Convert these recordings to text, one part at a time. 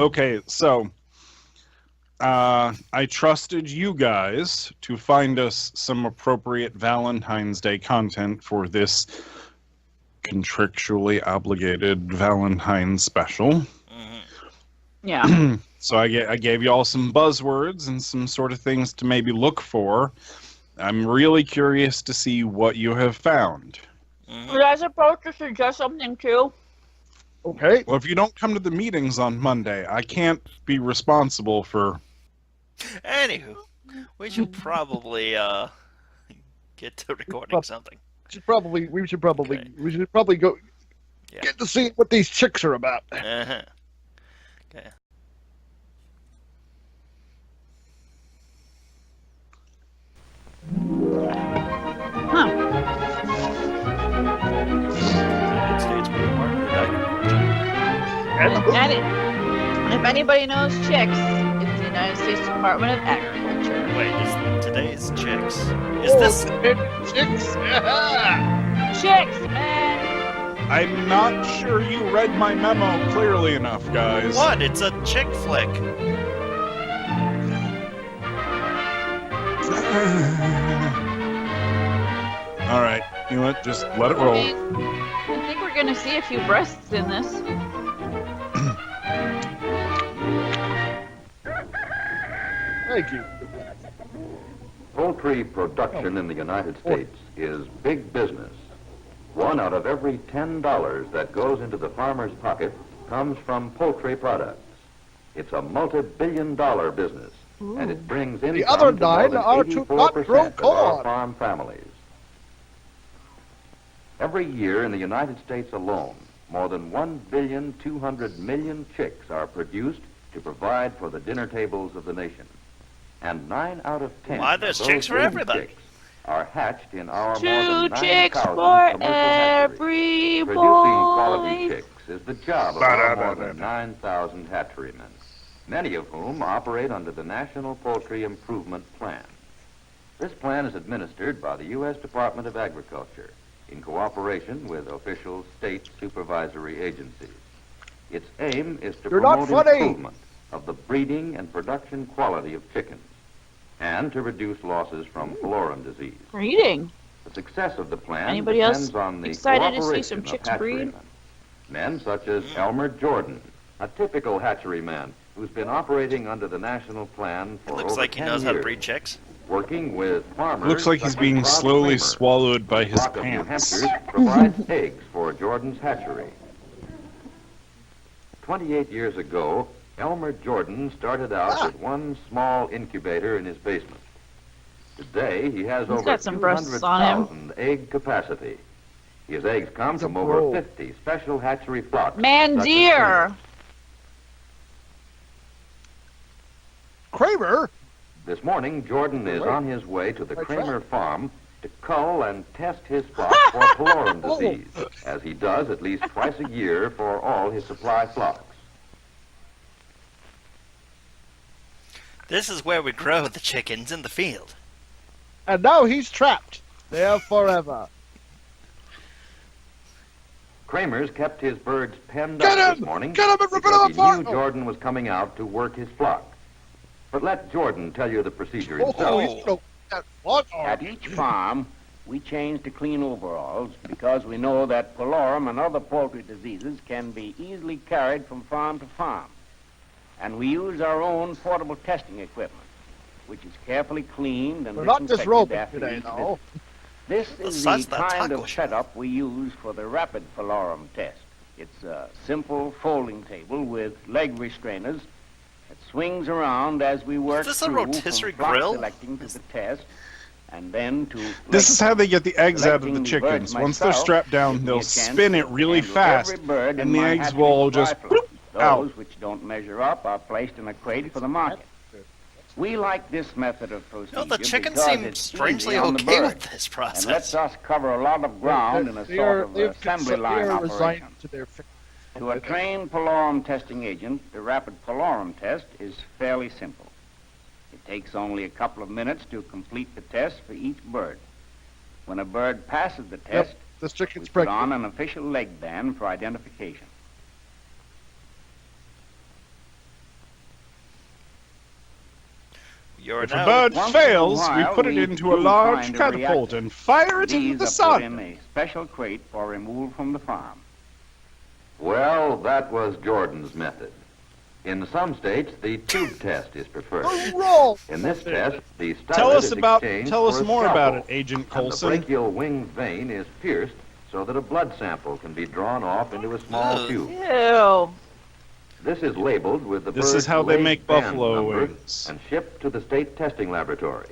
Okay, so I trusted you guys to find us some appropriate Valentine's Day content for this contractually obligated Valentine's special. Yeah. So I gave you all some buzzwords and some sort of things to maybe look for. I'm really curious to see what you have found. Was I supposed to suggest something too? Okay. Well, if you don't come to the meetings on Monday, I can't be responsible for... Anywho, we should probably get to recording something. We should probably go get to see what these chicks are about. Uh-huh. Okay. Huh. United States Department of Agriculture. And if anybody knows chicks, it's the United States Department of Agriculture. Wait, today's chicks? Is this chicks? Chicks, man! I'm not sure you read my memo clearly enough, guys. what? It's a chick flick. All right, you know what? Just let it I roll. mean, I think we're gonna see a few breasts in this. Thank you. Poultry production in the United States is big business. 1 out of every $10 that goes into the farmer's pocket comes from poultry products. It's a multi-billion-dollar business, and it brings in The other 9 are to not grow of our corn. farm families. Every year in the United States alone, more than 1,200,000,000 chicks are produced to provide for the dinner tables of the nation. And 9 out of 10 Why, there's of those chicks for baby everybody. chicks are hatched in our more 2 than 9,000 chicks for commercial hatcheries. every Producing quality boy. chicks is the job of our more than 9,000 hatcherymen, many of whom operate under the National Poultry Improvement Plan. This plan is administered by the U.S. Department of Agriculture in cooperation with official state supervisory agencies. Its aim is to You're not promote funny. improvement of the breeding and production quality of chickens and to reduce losses from fallopian disease. Breeding. The success of the plan Anybody else depends on the excited to see cooperation some of chicks breed? hatcherymen. Men such as Elmer Jordan, a typical hatcheryman who's been operating under the national plan It for looks over like he 10 knows how to years, breed chicks. working with farmers. Looks like he's such as being Bob slowly Kramer. swallowed by his Flock of New pants. Hampshire provides eggs for Jordan's hatchery. 28 years ago, Elmer Jordan started out with one small incubator in his basement. Today, he has He's over got some breasts on him. 200,000 egg capacity. His eggs come He's a from over bro. 50 special hatchery flocks. Man such as deer. Kramer? This morning, Jordan is on his way to the My Kramer truck. farm to cull and test his flock for fallopian disease, as he does at least twice a year for all his supply flocks. This is where we grow the chickens in the field. And now he's trapped there forever. Kramer's kept his birds penned Get up him! this morning Get him and rip it because up he apart! knew Jordan was coming out to work his flock. But let Jordan tell you the procedure himself. Oh, he's broke that what? At each farm, we change to clean overalls because we know that pylorium and other poultry diseases can be easily carried from farm to farm. And we use our own portable testing equipment, which is carefully cleaned and We're not disinfected disrobing after today, each no. visit. This is size the of that kind taco of shell. setup we use for the rapid pylorium test. It's a simple folding table with leg restrainers that swings around as we work this a through rotisserie from flock grill? selecting to the test and then to This is how they get the eggs out of Selecting the the birds chickens. Once they're myself strapped down, gives me they'll a chance spin it to really handle fast, every bird in and the my eggs hatchery will just supply flock. Those out. which don't measure up are placed in a crate for the market. We like this method of procedure The chickens because seem it's strangely easy on the okay bird with this and process. lets us cover a lot of ground in a sort of assembly line operation. Resigned to their To a trained pylorium testing agent, the rapid pylorium test is fairly simple. It takes only a couple of minutes to complete the test for each bird. When a bird passes the test, This we chicken's put pregnant. on an official leg band for identification. You're If a now. bird Once in a fails, we while, put it we into a do large find a catapult reactor. and fire it into These the are put in sun. a special crate for removal from the farm. Well, that was Jordan's method. In some states, the tube test is preferred. Roll. In this test, the Tell stylet us is about. exchanged Tell us for a more about it, scalpel, Agent and the Coulson. brachial wing vein is pierced so that a blood sample can be drawn off into a small Ugh. tube. Ew. This is labeled with the This is bird's how they leg make band buffalo number wings. and shipped to the state testing laboratory.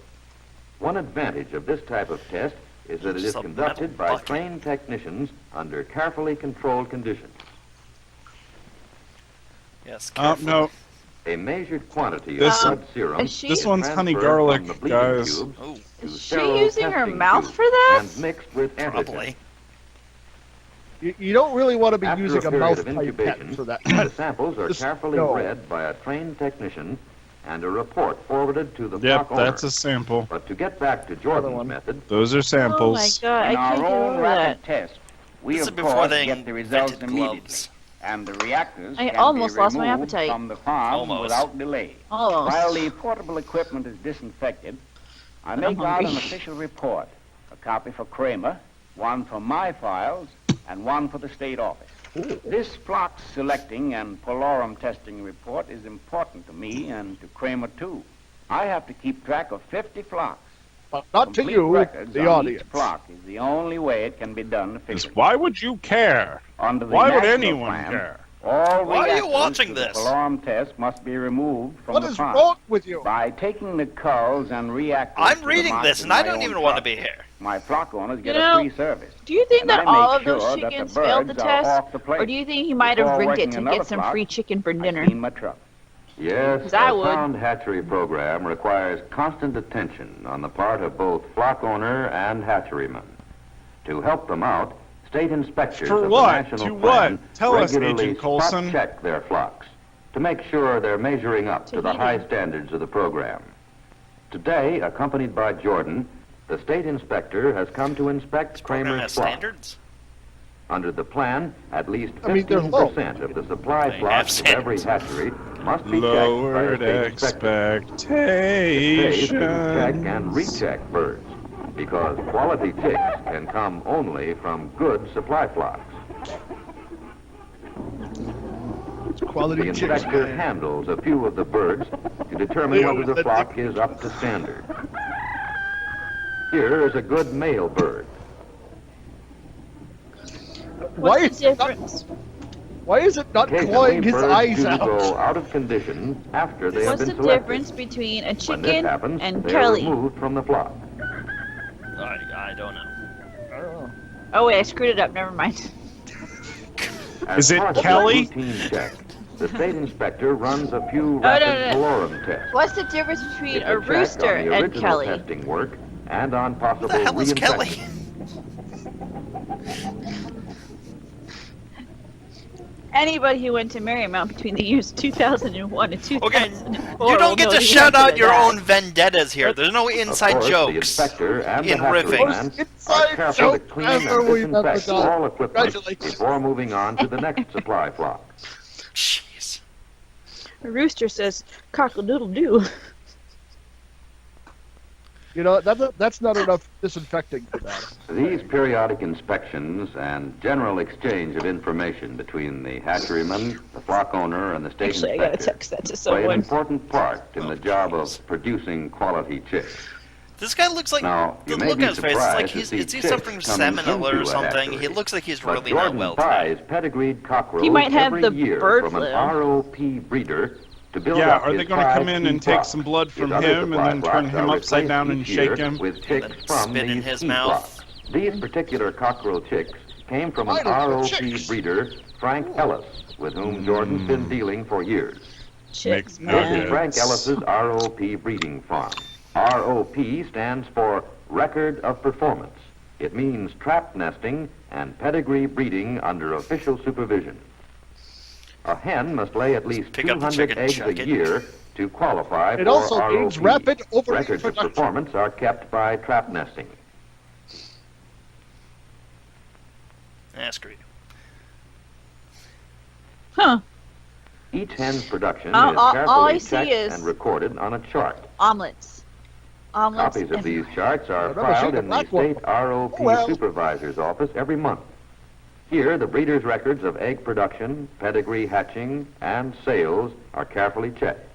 One advantage of this type of test is that it is Just a conducted metal by bucket. trained technicians under carefully controlled conditions. Yes. Careful. No, A measured quantity of This- blood serum Is she- this one's honey transferred garlic, from the bleeding guys. tubes Oh, to Is she sterile using her testing mouth tubes for that? and mixed with antigen. probably. You don't really want to be After using a period mouth of pipette incubation, for that. the samples are Just carefully no. read by a trained technician and a report forwarded to the yep, flock owner. that's a sample. But to get back to one. Jordan's method, Those are Oh my samples. god, I In can't our get own over rapid that. test, we This is of before course they get the results invented immediately, gloves. and the reactors I can almost be lost my removed appetite. from the farm Almost. without delay. Almost. While the portable equipment is disinfected, I I'm make out hungry. an official report, a copy for Kramer, one for my files, and one for the state office. This flock selecting and polorum testing report is important to me and to Kramer too. I have to keep track of 50 flocks. But not to Complete you, records the on audience. Each flock is the only way it can be done Is efficiently. why would you care? Under the Why would national anyone plan, care? all Why are you reactors watching to this? The polorum test must be removed from What the is farm. wrong with you? By taking the culls and reactors. I'm to the reading box this, in and I my don't own even want to truck, be here. My flock owners get You know, a free service. Do you think And that I all make of those sure that the chickens failed the birds are test? off the plate. Or do you think he might have Before rigged it working to another get some flock, free chicken for I dinner? clean my truck. yes, 'Cause I a would. sound hatchery program requires constant attention on the part of both flock owner and hatcheryman. To help them out, state inspectors For of what? the national To plan what? Tell us, regularly Agent Coulson. spot check their flocks to make sure they're measuring up to the Tahiti. high standards of the program. Today, accompanied by Jordan, the state inspector has come to inspect This program Kramer's has flock. standards. Under the plan, at least I mean, they're low. 15% of the supply They flocks have of every standards. hatchery must be checked by a Lowered state inspector. It pays to check and expectations. recheck birds because quality chicks can come only from good supply flocks. It's quality The chicks, inspector man. handles a few of the birds to determine whether the flock is up to standard. Here is a good male bird. Why What's is, the it not, difference? why is it not Occasionally, clawing his birds eyes do out? go out of condition after they have What's been the selected. difference between a When this chicken happens, and they are Kelly? removed from the flock. I don't know. Oh wait, I screwed it up. Never mind. As Is it part of the Kelly? routine check, the state inspector runs a few no, rapid no. polorum tests. What's the difference between It's a check rooster on the and original Kelly? testing work and on possible Who the hell is Kelly? reinfection. Anybody who went to Marymount between the years 2001 and 2004 Okay, will you don't get know to the shout answer out to your that. own vendettas here. There's no Of inside course, the jokes. inspector and the in riffing. hatcheryman are Inside careful to joke clean ever and we've ever disinfect done. all equipment Congratulations. before moving on to the next supply flock. Jeez. A rooster says cock-a-doodle-doo. You know, that's not enough disinfecting for that. These periodic inspections and general exchange of information between the hatcheryman, the flock owner, and the state Actually, I gotta inspector text that to play an someone. important part in the job of producing quality chicks. This guy looks like. Now, you the may look be on his face is like surprised to he's. see Is he chicks suffering coming salmonella into or a something? hatchery. He looks like he's But really not Jordan well buys today. pedigreed cockerels He might have every the year bird from flu. an ROP breeder to build Yeah, up are his they going to 5 come in key and take flocks. some blood His from other him and supply then turn flocks him are upside down and replaced each shake year him? with chicks then from spit in these his key mouth. flocks. These particular cockerel chicks came from an Why don't you ROP chicks? breeder, Frank Ellis, with whom Jordan's been dealing for years. Chicks, Makes This is man. Frank Ellis's ROP breeding farm. ROP stands for Record of Performance. It means trap nesting and pedigree breeding under official supervision. A hen must lay at least Pick up the 200 chicken, eggs chuck a it. year to qualify It for also ROP. means rapid ovary Records of production. performance are kept by trap nesting. Ah, screw you. Huh. Each hen's production All- is all I carefully see checked is- and recorded on a chart. Omelets. Copies of these charts are I've never seen filed a in the black one. state ROP Oh, well. supervisor's office every month. Here, the breeder's records of egg production, pedigree hatching, and sales are carefully checked.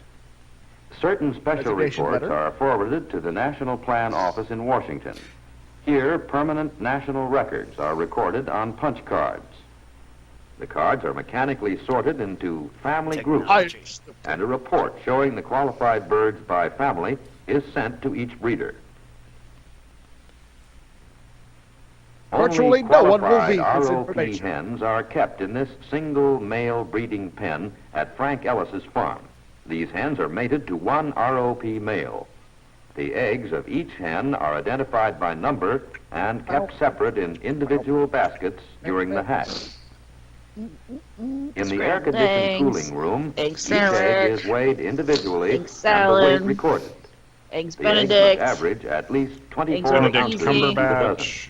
Certain special Designation reports letter. are forwarded to the National Plan Office in Washington. Here, permanent national records are recorded on punch cards. The cards are mechanically sorted into family groups, and a report showing the qualified birds by family is sent to each breeder. Virtually Only no one will qualified read this ROP information. hens are kept in this single male breeding pen at Frank Ellis's farm. These hens are mated to one ROP male. The eggs of each hen are identified by number and kept separate in individual baskets during the hatch. In the Scrambled air-conditioned eggs, cooling room, egg each salad, egg is weighed individually egg and the weight salad, recorded. eggs The eggs must Benedict, average at least 24 Benedict ounces easy. to the dozen. Cumberbatch.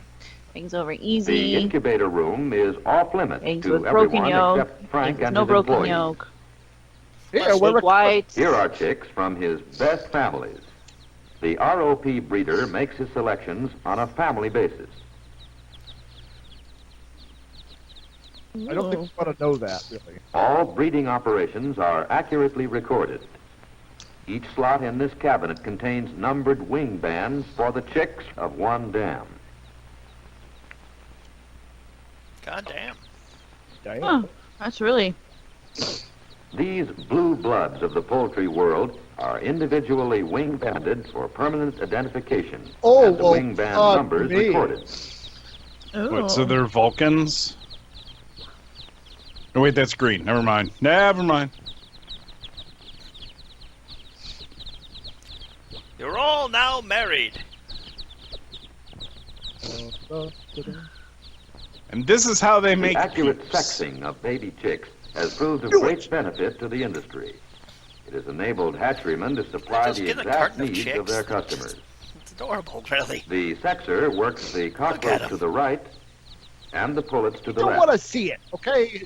eggs over The easy, incubator room is off limits eggs to with broken everyone yolk, except Frank eggs and no his broken employees. yolk, Yeah, we're egg whites. Here are chicks from his best families. The ROP breeder makes his selections on a family basis. I don't think we want to know that, really. All breeding operations are accurately recorded. Each slot in this cabinet contains numbered wing bands for the chicks of one dam. God damn. Damn. Huh, that's really... These blue bloods of the poultry world are individually wing banded for permanent identification, Oh, and the well, wing band fuck numbers me. recorded. What, so Ooh. they're Vulcans? Oh, wait, that's green. Never mind. Never mind. You're all now married. And this is how they The make accurate peeps. sexing of baby chicks has proved of Do great it. benefit to the industry. It has enabled hatcherymen to supply Just the get a exact carton of needs chicks. of their customers. It's adorable, really. The sexer works the at cockroach 'em. to the right and the pullets to the Don't left. want to see it, okay?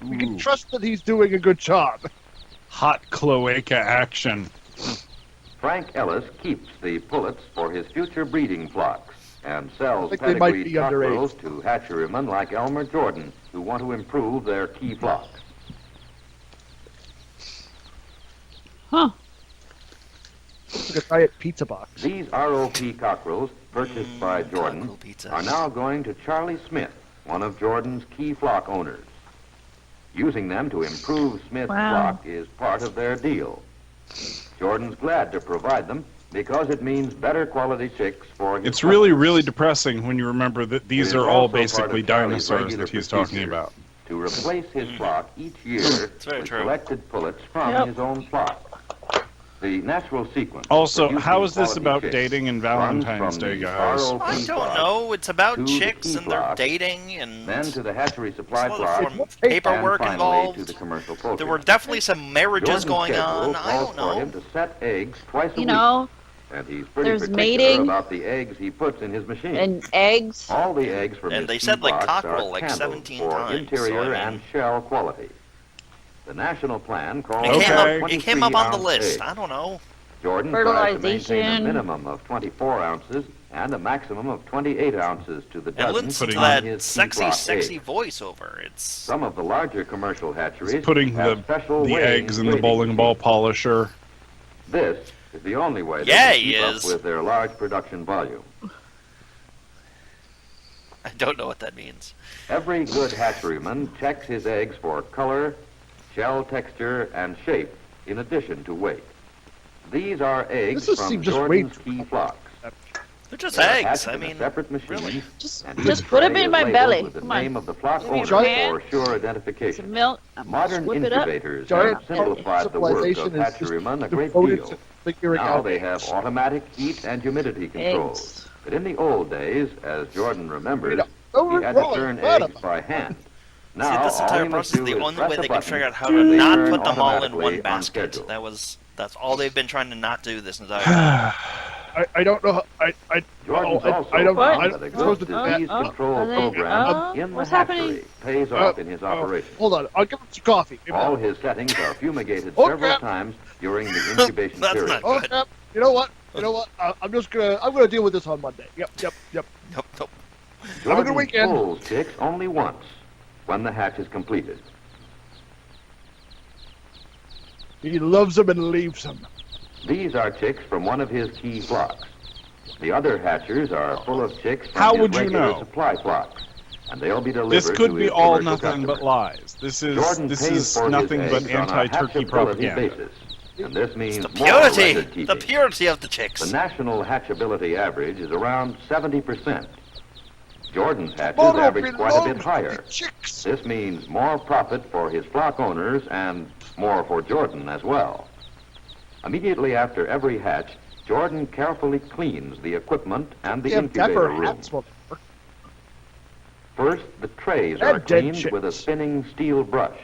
We can trust that he's doing a good job. Hot cloaca action. Frank Ellis keeps the pullets for his future breeding flocks and sells I think they might pedigreed be cockerels underage. to hatcherymen like Elmer Jordan who want to improve their key flocks. Huh. It's like a diet pizza box. These ROP cockerels, purchased by Jordan, Cockerel pizza. are now going to Charlie Smith, one of Jordan's key flock owners. Using them to improve Smith's Wow. flock is part of their deal. Jordan's glad to provide them because it means better quality chicks for his It's really, customers. really depressing when you remember that It these is are all also part basically of Charlie's dinosaurs regular that he's talking procedure about. to replace his flock each year very with true. selected pullets from Yep. his own flock. The natural sequence. of Also, producing how is this quality about chicks dating and runs Valentine's from Day, the guys? ROP I don't flock, know. It's about to the chicks key and their flock, dating and then to the hatchery supply there's a lot flock, of paperwork and finally involved. to the commercial poultry. There were definitely some marriages Jordan's going schedule on. I calls don't for know. him to set eggs twice a You week, know, and he's pretty there's particular mating about the eggs he puts in his machine. and eggs. All the eggs from And his they key said, like, flocks cockerel, are like, candled 17 for times, interior so, I mean- and shell quality. The national plan calls It Okay. came for up. It came up on the 23-ounce list. eggs. I don't know. Jordan tries to maintain a Fertilization. minimum of 24 ounces and a maximum of 28 ounces to the And dozen listen to putting on that his key sexy, flock sexy eggs. voiceover. It's Some of the larger commercial hatcheries Putting have special the weighing eggs in the grading bowling ball machines. polisher. This is the only way they Yeah, can he keep up is. with their large production volume. I don't know what that means. Every good hatcheryman checks his eggs for color, shell texture, and shape, in addition to weight. These are eggs This just from seems just way Jordan's too key flocks. They're just They are eggs. hatched I in a mean, separate machine, really. Just and just each put them tray in is my labeled belly. with the Come name on. of the flock Give me owner your hand. for sure Some identification. milk. I'm gonna Modern whip it up. incubators Giant have simplified the work of civilization is just hatcherymen a great devoted deal. to figuring Now out they have eggs. automatic heat and humidity controls. Eggs. But in the old days, as Jordan remembers, Over he had to growing, turn let eggs 'em. by hand. See, Now, this all entire he must process is do the is only press way a they can button figure out how and to they not turn put them all in automatically one on basket. schedule. That's all they've been trying to not do this entire time. I don't know. I Jordan's also I don't- found I that a supposed good to- disease control are they- program in the what's hatchery happening? pays off in his operation. Hold on, I'll give him some coffee. Give me All that. his settings are fumigated Oh, several crap. times during the incubation That's period. not Oh, good. crap. You know what? I'm gonna deal with this on Monday. Yep. Nope, nope. Have a good Jordan weekend. pulls chicks only once when the hatch is completed. He loves them and leaves them. These are chicks from one of his key flocks. The other hatchers are full of chicks from How his would you regular know? supply flocks, and they'll be delivered This could to be his all commercial nothing but customers. lies. This Jordan pays is for nothing his but eggs on a anti-turkey hatchability propaganda. basis, and this means The more record purity, keeping. the purity of the The chicks. national hatchability average is around 70%. Jordan's hatches Tomorrow average quite a bit belongs to higher. the chicks. This means more profit for his flock owners and more for Jordan as well. Immediately after every hatch, Jordan carefully cleans the equipment and the Damn incubator pepper room. hats will work. First, the trays And are dead cleaned with a chicks. spinning steel brush.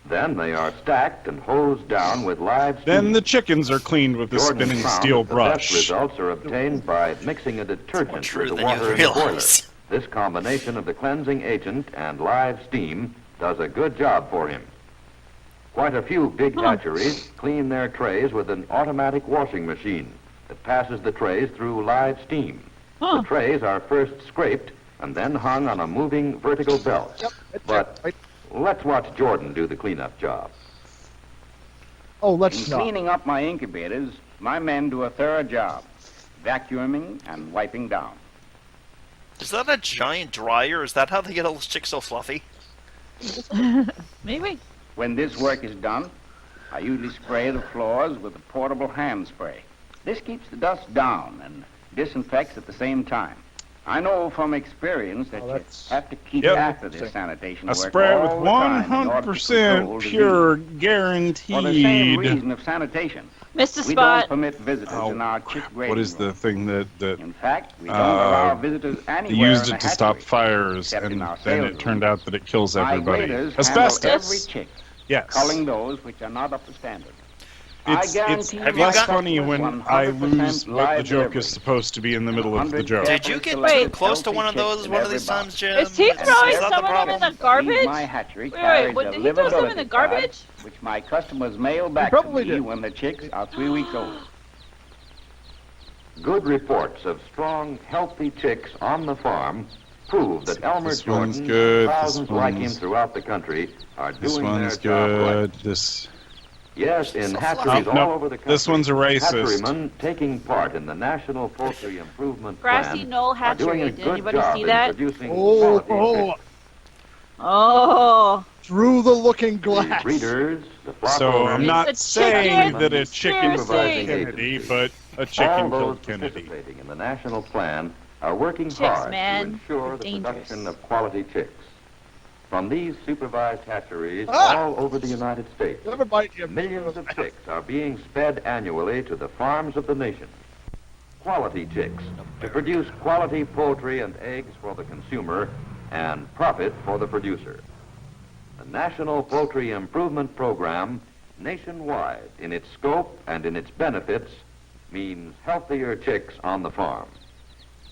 Then they are stacked and hosed down with live steam. Then the chickens are cleaned with a Jordan spinning found steel that the best brush. results are obtained by mixing a More detergent true with the than you water in the boiler. realize. This combination of the cleansing agent and live steam does a good job for him. Quite a few big hatcheries clean their trays with an automatic washing machine that passes the trays through live steam. Huh. The trays are first scraped and then hung on a moving vertical belt. Yep. That's But right. let's watch Jordan do the cleanup job. Oh, In let's not. cleaning up my incubators, my men do a thorough job, vacuuming and wiping down. Is that a giant dryer? Is that how they get all those chicks so fluffy? Maybe. When this work is done, I usually spray the floors with a portable hand spray. This keeps the dust down and disinfects at the same time. I know from experience that Oh, you that's- have to keep Yep. after this sanitation A work spray with all the time in order to 100% control disease. pure For the same guaranteed. reason of sanitation, Mr. we Spot. don't permit visitors Oh, in our chick grading What is the room. thing that In fact, we don't allow visitors they anywhere used in it the to stop hatchery. fires, except in and our then sales it turned room. out that it kills My everybody? graders handle every Asbestos. chick, Yes. culling those which are not up to standard. It's guarantee Have you less got- funny when I 100% lose what the live joke delivery. is supposed to be in the middle of the joke. Did you get Wait. too close to one of those one of these times, Jim? Is he Is throwing that the some of them in problem? the garbage? My hatchery Wait, carries what, a did he throw some in the livability garbage? card, which my customers mail back to probably me did. when the chicks are 3 weeks old. Good reports of strong, healthy chicks on the farm prove that Elmer This one's Jordan good, and this thousands like him one's- throughout the country are This doing their one's job good. right. This. Yes, in So hatcheries fluffy. all Nope, over the country. this one's a racist. Hatcherymen taking part in the National Poultry Improvement Grassy Plan Knoll are doing a Hatchery. Did good anybody job see in that? producing Oh, quality chicks. Oh. Through the looking The glass. breeders, the flock So owners, I'm It's not a saying chicken that a chicken conspiracy. killed Kennedy, Agency. but a all chicken those killed Kennedy. participating in the national plan are working Chicks, hard man. to ensure They're the dangerous. production of quality chicks. From these supervised hatcheries Ah! all over the United States, Never mind, Jim. millions of chicks are being sped annually to the farms of the nation. Quality chicks to produce quality poultry and eggs for the consumer and profit for the producer. The National Poultry Improvement Program, nationwide in its scope and in its benefits, means healthier chicks on the farm.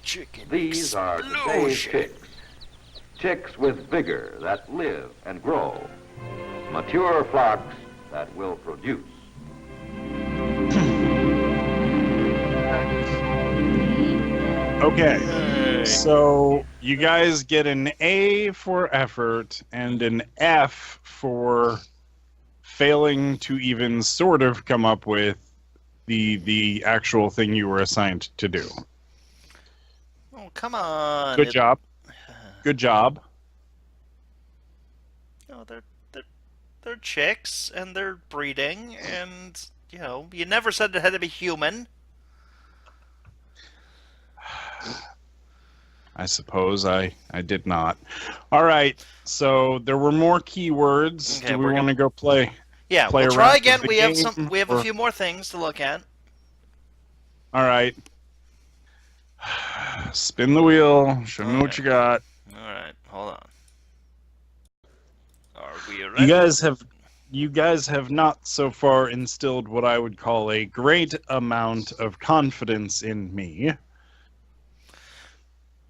Chicken These are today's explosion. chicks. Chicks with vigor that live and grow. Mature flocks that will produce. Okay, so you guys get an A for effort and an F for failing to even sort of come up with the actual thing you were assigned to do. Oh, come on. Good job. Good job. No, they're chicks and they're breeding, and you never said it had to be human. I suppose I did not. All right, so there were more keywords. Okay, Do we we're want gonna- to go play? Yeah, Play we'll around try with again. the We have game, a or- few more things to look at. All right. Spin the wheel. Show me what Alright. you got. All right, hold on. Are we ready? You guys have not so far instilled what I would call a great amount of confidence in me.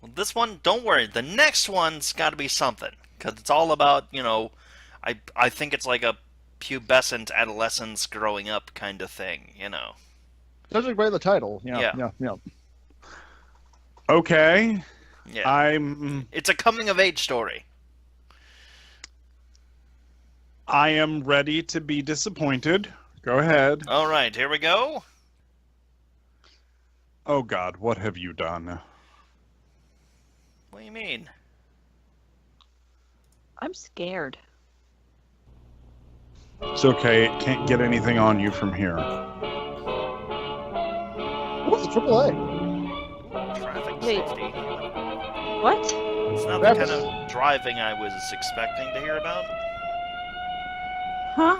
Well, this one, don't worry. The next one's got to be something. Because it's all about, I think it's like a pubescent adolescence growing up kind of thing, Judging by the title. Yeah. Okay. Yeah. It's a coming-of-age story. I am ready to be disappointed. Go ahead. All right, here we go. Oh, God, what have you done? What do you mean? I'm scared. It's okay. It can't get anything on you from here. What's AAA? Traffic Wait. safety. What? It's not the kind of driving I was expecting to hear about. Huh?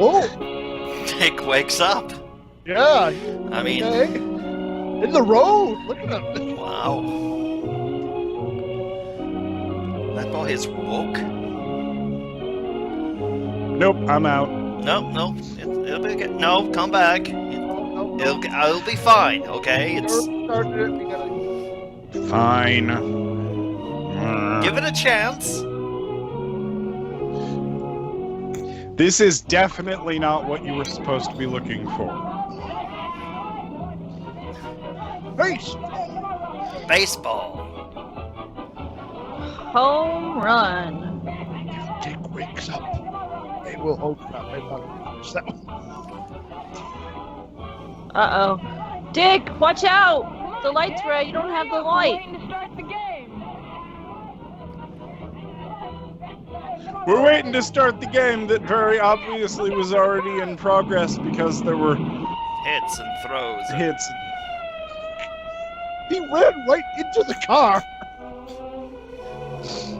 Oh, Dick wakes up. yeah. I mean, Okay. In the road. Look at him. wow. That boy is woke. Nope, I'm out. No, it'll be okay. No, come back. I'll be fine. Okay, Started it. We gotta... Fine. give it a chance. This is definitely not what you were supposed to be looking for. Face. Baseball. Home run. If Dick wakes up, they will open up. I thought it was that one. Uh-oh. Dick, watch out! The light's red. You don't have the light. We're waiting to start the game that very obviously was already in progress because there were Hits and throws. hits. He ran right into the car. It's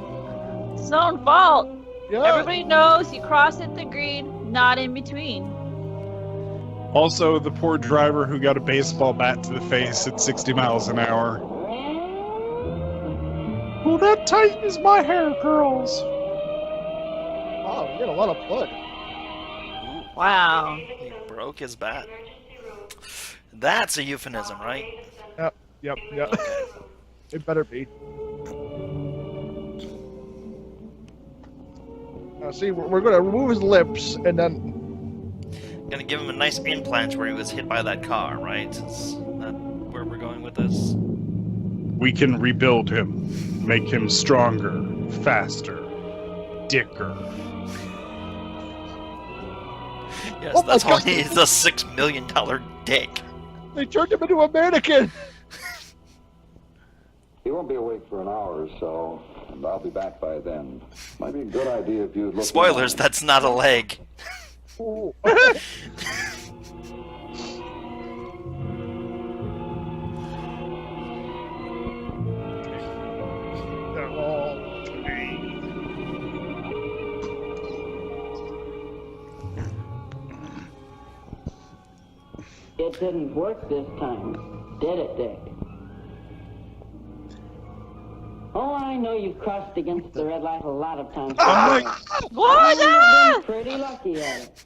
his own fault. Yeah. Everybody knows you cross at the green, not in between. Also, the poor driver who got a baseball bat to the face at 60 miles an hour. Oh, that tightens my hair, girls. Wow, we got a lot of blood. Wow. He broke his bat. That's a euphemism, right? Yep. It better be. Now, see, we're going to remove his lips and then. Gonna give him a nice implant where he was hit by that car, right? Is that where we're going with this? We can rebuild him, make him stronger, faster, dicker. Yes, Oh my that's why God. he's a $6 million dick. They turned him into a mannequin. He won't be awake for an hour or so, and I'll be back by then. Might be a good idea if you'd look. Spoilers, that's not a leg. Oh. They're all It didn't work this time, did it, Dick? Oh, I know you've crossed against the red light a lot of times. What? You've been pretty lucky at it.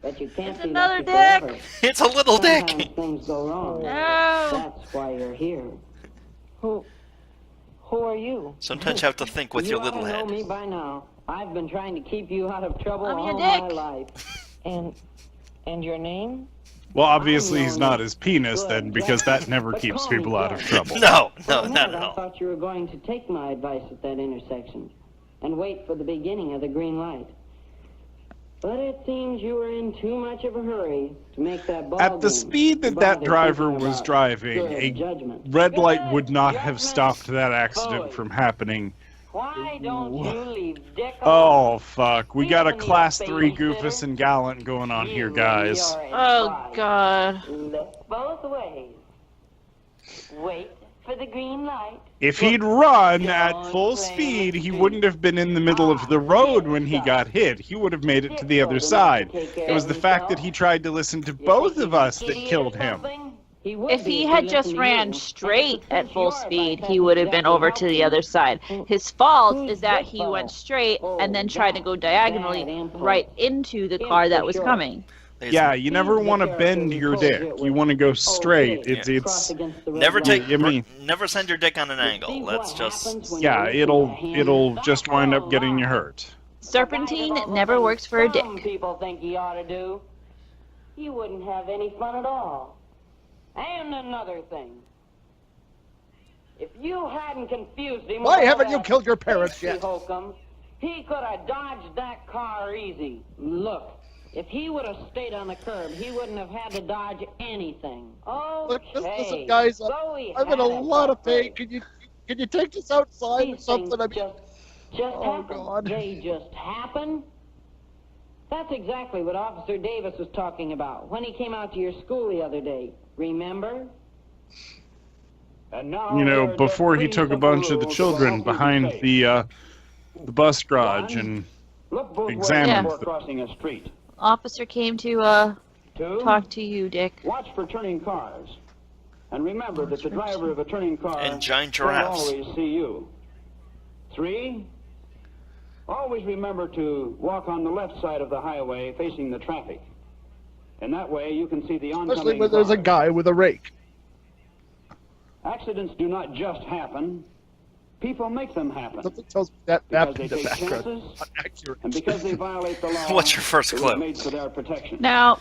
But you can't It's be another lucky Dick. forever. It's a little dick. Sometimes things go wrong. No. That's why you're here. Who are you? Sometimes you have to think with your little You ought to head. know me by now. I've been trying to keep you out of trouble I'm your all my Dick. life. And your name? Well, obviously he's not his penis then, because that never But keeps call me people out of Jack. trouble. No, For a not minute, at I all. thought you were going to take my advice at that intersection and wait for the beginning of the green light. But it seems you were in too much of a hurry to make that ball At the game speed that to that bother driver thinking was about driving, good a judgment. red light would not Good have judgment. stopped that accident Forward. from happening. Why don't you leave Dick Oh, fuck. We got a Even class your 3 babysitter? Goofus and Gallant going on here, You guys. and your Oh, advice. God. Look both ways. Wait for the green light. If he'd run at full speed, he wouldn't have been in the middle of the road when he got hit. He would have made it to the other side. It was the fact that he tried to listen to both of us that killed him. If he had just ran straight at full speed, he would have been over to the other side. His fault is that he went straight and then tried to go diagonally right into the car that was coming. Yeah, you never want to bend your dick. You want to go straight. It's Never take. I mean, Never send your dick on an angle. That's just. yeah, it'll just wind up getting you hurt. Serpentine never works for a dick. Some people think you ought to do. You wouldn't have any fun at all. And another thing. If you hadn't confused him... Why haven't you killed your parents safety yet? hokum, he could have dodged that car easy. Look, if he would have stayed on the curb, he wouldn't have had to dodge anything. Look, Okay. listen, guys, so he I'm in a had it lot of that way. pain. Can you take this outside or These something? things I mean, just oh, happen. God. They just happen. That's exactly what Officer Davis was talking about when he came out to your school the other day. Remember? And now You know, there are before just he three took a simple bunch of the rules children about behind safe. the bus garage and Look both ways examined before them. crossing a street. Officer came to Two, talk to you, Dick. watch for turning cars. And remember that the driver of a turning car And giant will giraffes. always see you. 3, always remember to walk on the left side of the highway facing the traffic. And that way you can see the oncoming especially when there's a cars. guy with a rake. Accidents do not just happen. People make them happen. Something tells me that Because map they in the take background chances, is not accurate. and because they violate the law. What's your first it was clue? made for their protection. Now,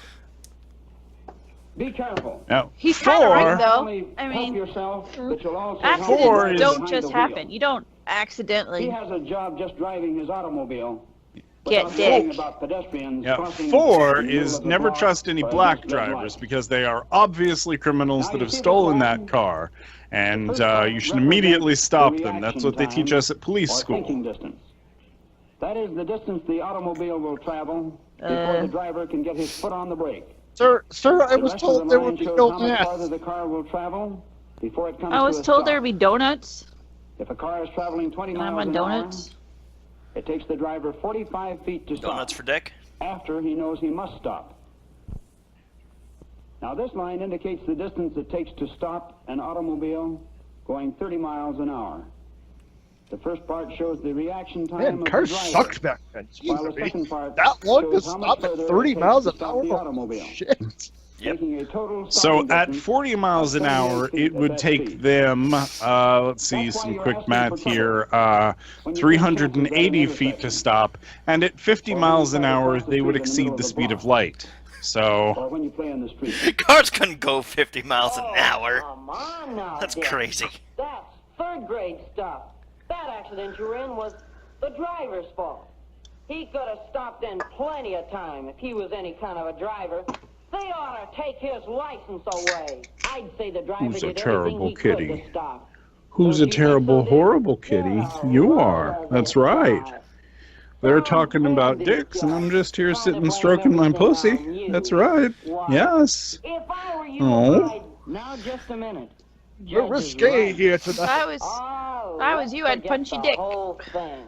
Be careful. now he's kind of right, Not though. only I help mean, yourself, but you'll also help the Four driver is- don't behind just the wheel. happen. You don't He accidentally has a job just driving his automobile. get without worrying dick. about pedestrians Yeah, crossing 4 the middle is of the never block trust any by a black just red drivers light. because they are obviously criminals Now that you have see the stolen flag? that car, and first part you should represents immediately stop the them. That's reaction what they teach time us at police or school. thinking distance. That is the distance the automobile will travel before the driver can get his foot on the brake. Sir, I The was rest told of the there line would be shows no how much farther math. the car will travel before it comes I was to a told stop. there'd be donuts. If a car is traveling 20 And I'm miles on an donuts. hour, it takes the driver 45 feet to stop. Donuts for Dick. After he knows he must stop. Now this line indicates the distance it takes to stop an automobile going 30 miles an hour. The first part shows the reaction time Man, of cars the driver, sucked back then. while the Jeez, I second mean, part that long to shows how much stop at further it 30 takes miles to an stop hour? the Oh, automobile, shit. Yep. making a total So stopping at distance 40 miles an hour, it would take them, let's see, some quick math here, 380 feet to stop, and at 50 miles an hour, they would exceed the speed of light. So, or when you play on the street. Cars couldn't go 50 miles an hour. Come on now, That's Dick. crazy. That's third grade stuff. That accident you were in was the driver's fault. He could have stopped in plenty of time if he was any kind of a driver. They ought to take his license away. I'd say the driver Who's a did terrible everything he could kitty? to stop. who's a Don't you think terrible, so, Dick? horrible kitty? Yeah, You well, are. That's right. They're talking about dicks, and I'm just here sitting stroking my pussy. That's right. Yes. If I were you, Oh. I'd... Now, just a minute. We're Judge is risque right. here If tonight. I was you, I'd Forget punch you the dick. whole thing.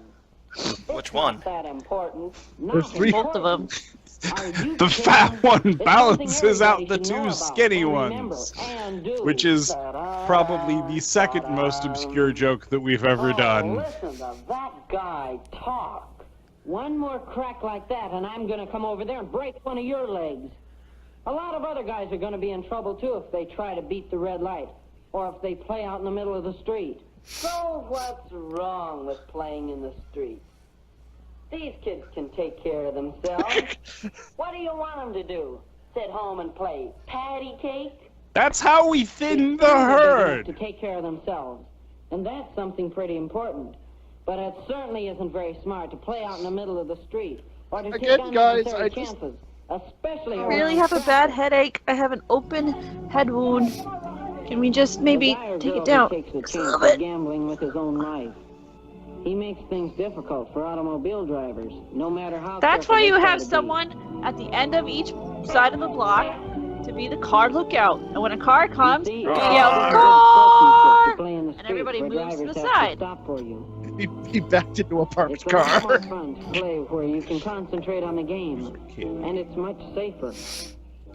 Which It's one? not that important. There's Not three. Both of them. Are you The kidding? fat one It's balances something out the everybody should know two about. skinny And remember, ones, and do. which is probably the second most obscure joke that we've ever Oh, done. listen to that guy talk. One more crack like that, and I'm going to come over there and break one of your legs. A lot of other guys are going to be in trouble, too, if they try to beat the red light, or if they play out in the middle of the street. So what's wrong with playing in the street? These kids can take care of themselves. What do you want them to do? Sit home and play patty cake? That's how we thin the They're big enough herd. to take care of themselves, and that's something pretty important. But it certainly isn't very smart to play out in the middle of the street or to Again, take unnecessary guys, I just- chances, especially I around really have a traffic. bad headache. I have an open head wound. Can we just maybe The guy or take girl it down? who takes a A chance little of bit. gambling with his own life. He makes things difficult for automobile drivers, no matter how. That's careful why they you try have to be. someone at the end of each side of the block to be the car lookout. And when a car comes, See, you it's yell, very "Car!" to play in the And everybody street where moves to the drivers have side. stop for you. He backed into a parked It's a lot more car. fun to play where you can concentrate on the game, and it's much safer.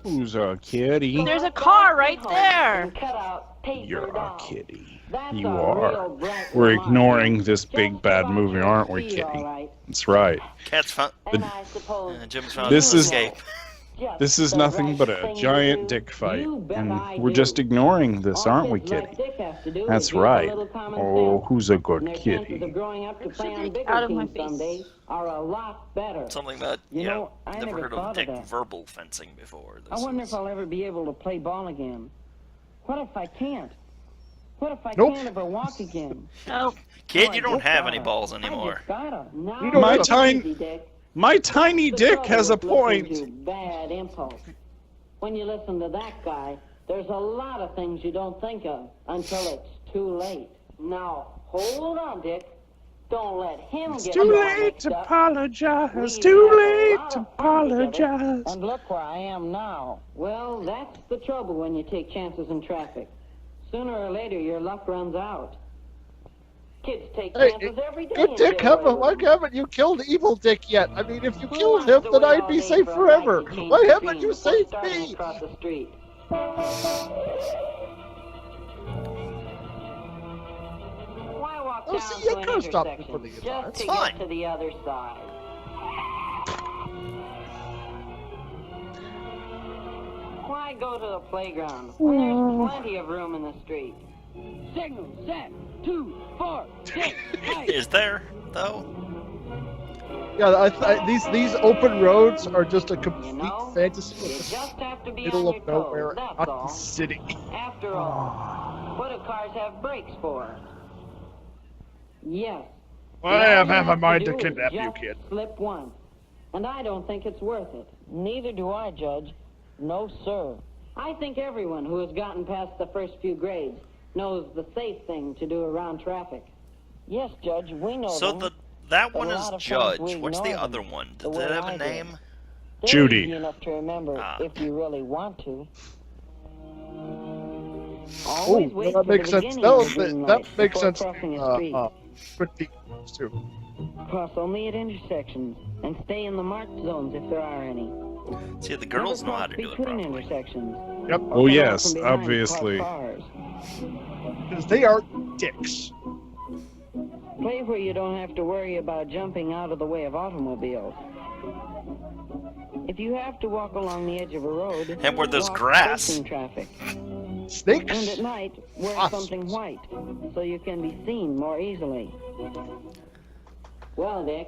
Who's a kitty? There's a car right there. And cut out paper You're a dolls. kitty. That's You a are. real bright We're remark. ignoring this Just big bad about movie, aren't we, speed, all kitty? right. That's right. Cat's found. And I suppose Jim's found This an is- escape. just This is the nothing right but a thing to giant do. dick fight, You bet and I we're do. just ignoring this, All aren't we, kids like kitty? Dick has to do That's is use a right. little common Oh, sense. who's a And good their chances kitty? of growing up to Get play your on dick bigger out of my teams face. someday are a lot better. Something about, You yeah, know, I never never heard thought of of dick that. verbal fencing before. I wonder if I'll ever be able to play ball again. What if I can't? What if I Nope. can't ever walk again? Oh, Kid, Oh, you I don't just have gotta. any balls I anymore. just gotta. Now You don't My it's time- easy, Dick. My tiny The dick trouble has a with listening point. to bad impulse. When you listen to that guy, there's a lot of things you don't think of until it's too late. Now, hold on, Dick. Don't let him It's get too you all late mixed to up. apologize. We've Too had a late lot to of fun together, apologize. And look where I am now. Well, that's the trouble when you take chances in traffic. Sooner or later, your luck runs out. Kids take Hey, chances every day. Good and Dick, get away with why them. haven't you killed Evil Dick yet? I mean, if you Who killed wants him, to then wait I'd all be day safe for a forever. light to change Why the haven't screen you before saved starting me? across the street? Why walk Oh, down see, to you an could've stopped intersection before the just guitar. to It's get fine. to the other side? Why go to the playground when there's plenty of room in the street? Signal set 2, 4, 6, 8. Is there, though? Yeah, these open roads are just a complete You know, fantasy you in just have to the be middle on of your nowhere, toes, that's not the all. city. After all, what do cars have brakes for? Yes. I have All you a have mind to do is kidnap you, just kid. Slip once. And I don't think it's worth it. Neither do I, Judge. No, sir. I think everyone who has gotten past the first few grades knows the safe thing to do around traffic. Yes, Judge, we know So them. that But one a is lot of times Judge. we What's the ignore other them, one? the Does way it have I a do. name? They're Judy. easy enough to remember Ah. if you really want to. Oh, Always wait that for the makes sense. beginning No, of the green that light makes before sense. crossing a street. Pretty too. Cross only at intersections and stay in the marked zones if there are any. See, the girls Never know how cross to do it between properly. intersections. Yep, or Oh, get yes, out from behind obviously. parked cars. because they are dicks. Play where you don't have to worry about jumping out of the way of automobiles. If you have to walk along the edge of a road, And where there's walk grass. facing traffic. And Snakes. at night, wear Awesome. something white so you can be seen more easily. Well, Dick,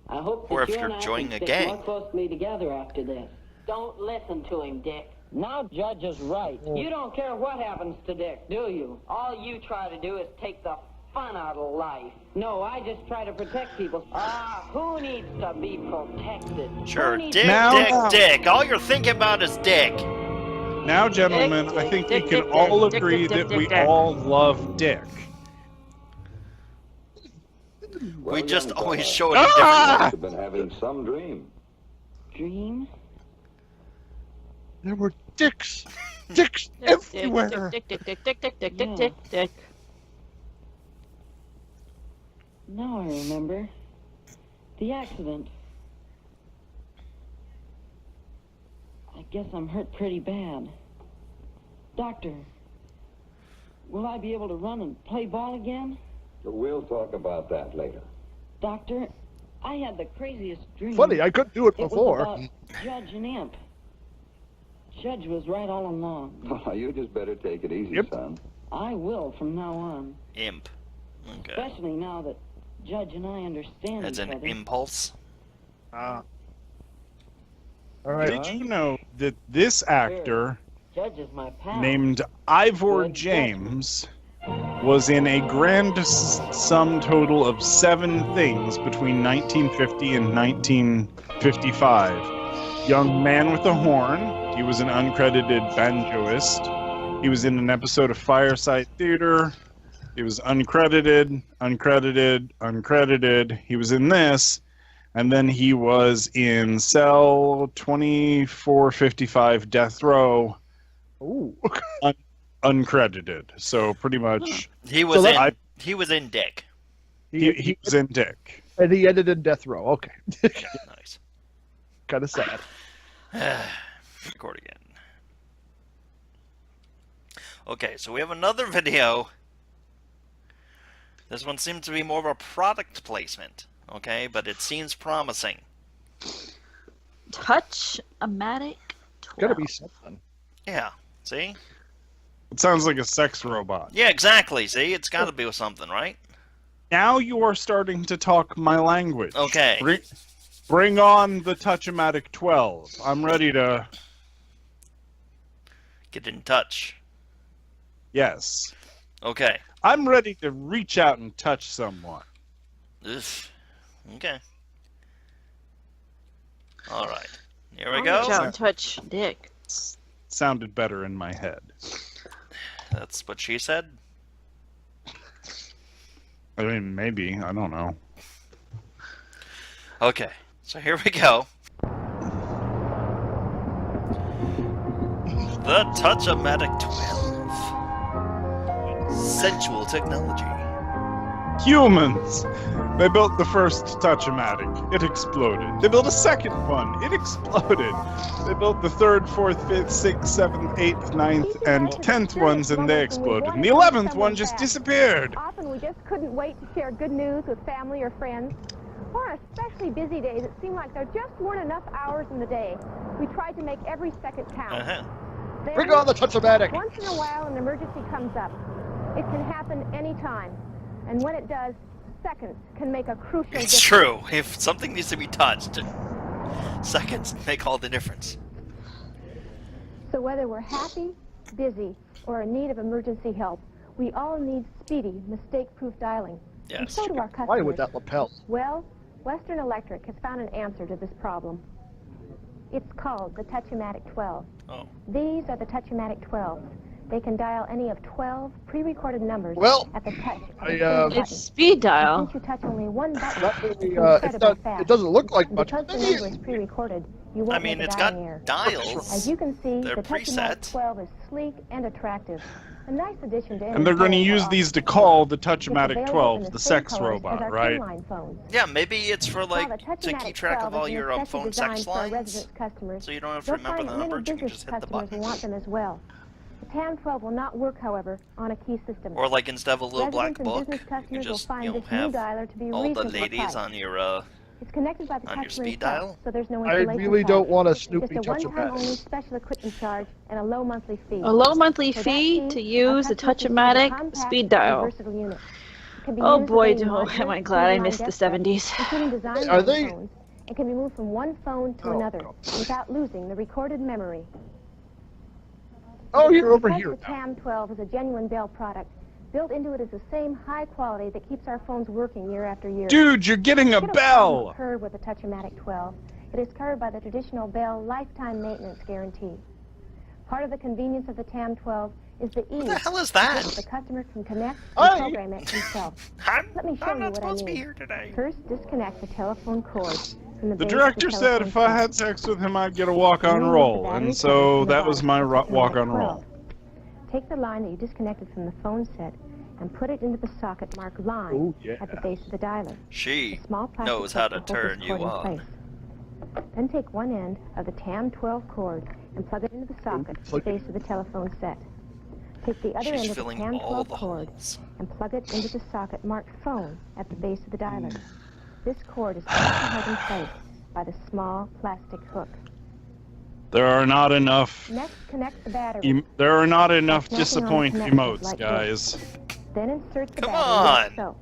I hope that Or if you you're and I joining can a stick gang. more closely together after this. Don't listen to him, Dick. Now Judge is right. You don't care what happens to Dick, do you? All you try to do is take the fun out of life. No, I just try to protect people. Who needs to be protected? Sure, Who needs Dick, to- Now- Dick. All you're thinking about is Dick. Now, gentlemen, Dick, I think Dick, we can Dick, all Dick, agree Dick, Dick, that Dick, we Dick. all love Dick. We just young always fella, show it in different Ah! must have been having some dream. Dream? There were dicks. Dicks everywhere. Dick, dick, dick, dick, dick, dick, dick, Yeah. dick, dick. Now I remember. The accident. I guess I'm hurt pretty bad. Doctor, will I be able to run and play ball again? We'll talk about that later. Doctor, I had the craziest dream. Funny, I couldn't do it It before. was about Judge and Imp. Judge was right all along. You just better take it easy, Yep. son. I will from now on. Imp. Okay. Especially now that Judge and I understand As each an other. impulse. All right. Did you know that this actor, Judge is my pal. named Ivor James, was in a grand sum total of 7 things between 1950 and 1955. Young Man with a Horn. He was an uncredited banjoist. He was in an episode of Fireside Theater. He was uncredited. He was in this. And then he was in Cell 2455 Death Row, Ooh. uncredited. So pretty much He was So in. that- He was in Dick. he was in Dick. And he ended in death row. Okay. Nice. Kind of sad. Record again. Okay, so we have another video. This one seems to be more of a product placement, okay, but it seems promising. Touch-o-matic gotta be something. Yeah. See? It sounds like a sex robot. Yeah, exactly. See, it's got to be with something, right? Now you are starting to talk my language. Okay. Bring on the Touch-O-Matic 12. I'm ready to... Get in touch. Yes. Okay. I'm ready to reach out and touch someone. Ugh. Okay. All right. Here we go. Reach out and touch dick. Sounded better in my head. That's what she said. I mean, maybe. I don't know. Okay. So here we go. The Touch-O-Matic 12. Sensual technology. Humans! They built the first Touch-O-Matic. It exploded. They built a second one. It exploded. They built the third, fourth, fifth, sixth, seventh, eighth, ninth, and 10th ones, and they exploded. And the 11th one just disappeared. Often we just couldn't wait to share good news with family or friends. On especially busy days, it seemed like there just weren't enough hours in the day. We tried to make every second count. Then, Bring on the Touch-O-Matic! once in a while, an emergency comes up. It can happen anytime. And when it does, seconds can make a crucial difference. It's true. If something needs to be touched, seconds make all the difference. So whether we're happy, busy, or in need of emergency help, we all need speedy, mistake-proof dialing. And Yes. so do our customers. Why with that lapel? Well, Western Electric has found an answer to this problem. It's called the Touch-O-Matic 12. Oh. These are the Touch-O-Matic 12s. They can dial any of 12 pre-recorded numbers Well, at the touch of I, a single It's button. speed dial. Since you touch only one button, Not really, it's it's incredibly not, fast. it doesn't look like And much. because the number is pre-recorded, you won't I mean, make a it's dialing got error. dials. As you can see, They're the Touch-O-Matic preset. 12 is sleek and attractive. A nice addition to any And they're going to phone use or these to office call the It's Touch-O-Matic available 12 in the same sex colors as robot, our right? two-line phones. Yeah, maybe it's for While like the to Touch-O-Matic keep track 12 of all is your especially phone sex designed for our lines, residence customers, so you don't have to you'll remember find the that many numbers. You can business just hit the customers button. will want them as well. The TAM-12 will not work, however, on a key system. Or like instead of a little black Residents and book, business you customers will just find this new have dialer to be all the reasonably ladies priced. on your It's connected by the on your customer speed itself, dial? so there's no I installation really charge. don't want a Just Snoopy a one-time only Touch-O-Matic. special equipment charge and a low monthly fee. A low monthly For that fee fee, to our use the customers receive a Touch-O-Matic compact speed and dial. versatile unit. It can be Oh used with boy, any am I modular, glad I two-line missed the desktop, 70s. including design Are they- phones, and can be moved from one phone to Oh, another God. without losing the recorded memory. Oh, you're over Because here the now. TAM-12 is a genuine Bell product. Built into it is the same high quality that keeps our phones working year after year. Dude, you're getting a Should problem bell! occur with the Touch-O-Matic 12, it is covered by the traditional Bell lifetime maintenance guarantee. Part of the convenience of the TAM-12 is the ease What the hell is with that? which the customer can connect Hi. and program it himself. Let me show I'm you not what I supposed to be mean. here today. First, disconnect the telephone cord from the The base of director said telephone if I set. had sex with him, I'd get a walk-on Remove the roll, battery and cover so from the that was bottom my of the Touch-O-Matic walk-on 12. roll. Take the line that you disconnected from the phone set and put it into the socket marked line Oh, yeah. at the base of the dialer. She A small plastic knows how clip to will hold turn this you cord in on. place. Then take one end of the TAM-12 cord and plug it into the socket at the plug it base of the telephone set. Take the other She's end of the filling all TAM-12 the cord holes. and plug it into the socket marked phone at the base of the dialer. This cord is also held in place by the small plastic hook. There are not enough Next, connect the battery. there are not enough There's nothing on the disappoint connectors emotes, like guys. Then insert the Come battery on. like so.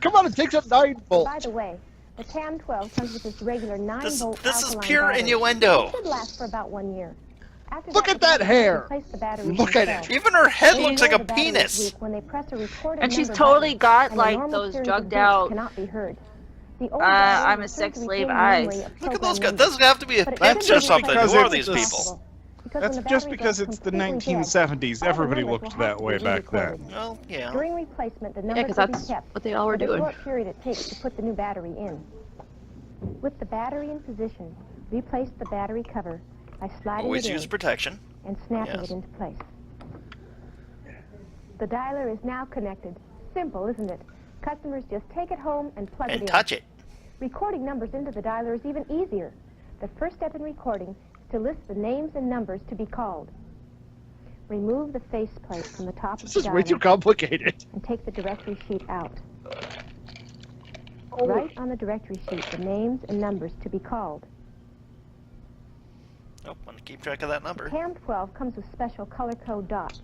Come on, it takes up 9 volts. By the way, the TAM-12 comes with this regular 9-volt This is alkaline pure battery. innuendo. It should last for about 1 year. After Look that, at that the hair. replace the batteries Look at themselves. it. Even her head They looks like know a the battery is penis. weak when they press a recorded And she's number totally button, got, and the like, normal those series drugged of beats out, cannot be heard. The old battery I'm a will serve sex to slave retain eyes. memory of Look at program those guys. numbers. Doesn't have to be a But it bitch shouldn't or be something. because Who are it's these the- people? Because That's when the just battery because goes it's the completely dead, 1970s. all the Everybody numbers looked will that have to way be back then. re-recorded. Well, yeah. During replacement, the Yeah, numbers because will be that's kept what they all were for the doing. short period it takes to put the new battery in. With the battery in position, replace the battery cover by sliding Always it use in protection. and snapping Yes. it into place. The dialer is now connected. Simple, isn't it? Customers just take it home and plug it And in. touch it. Recording numbers into the dialer is even easier. The first step in recording is to list the names and numbers to be called. Remove the faceplate from the top This of is the way too dialer complicated. and take the directory sheet out. Oh. Write on the directory sheet the names and numbers to be called. Nope, want to keep track of that number. TAM12 comes with special color code dots.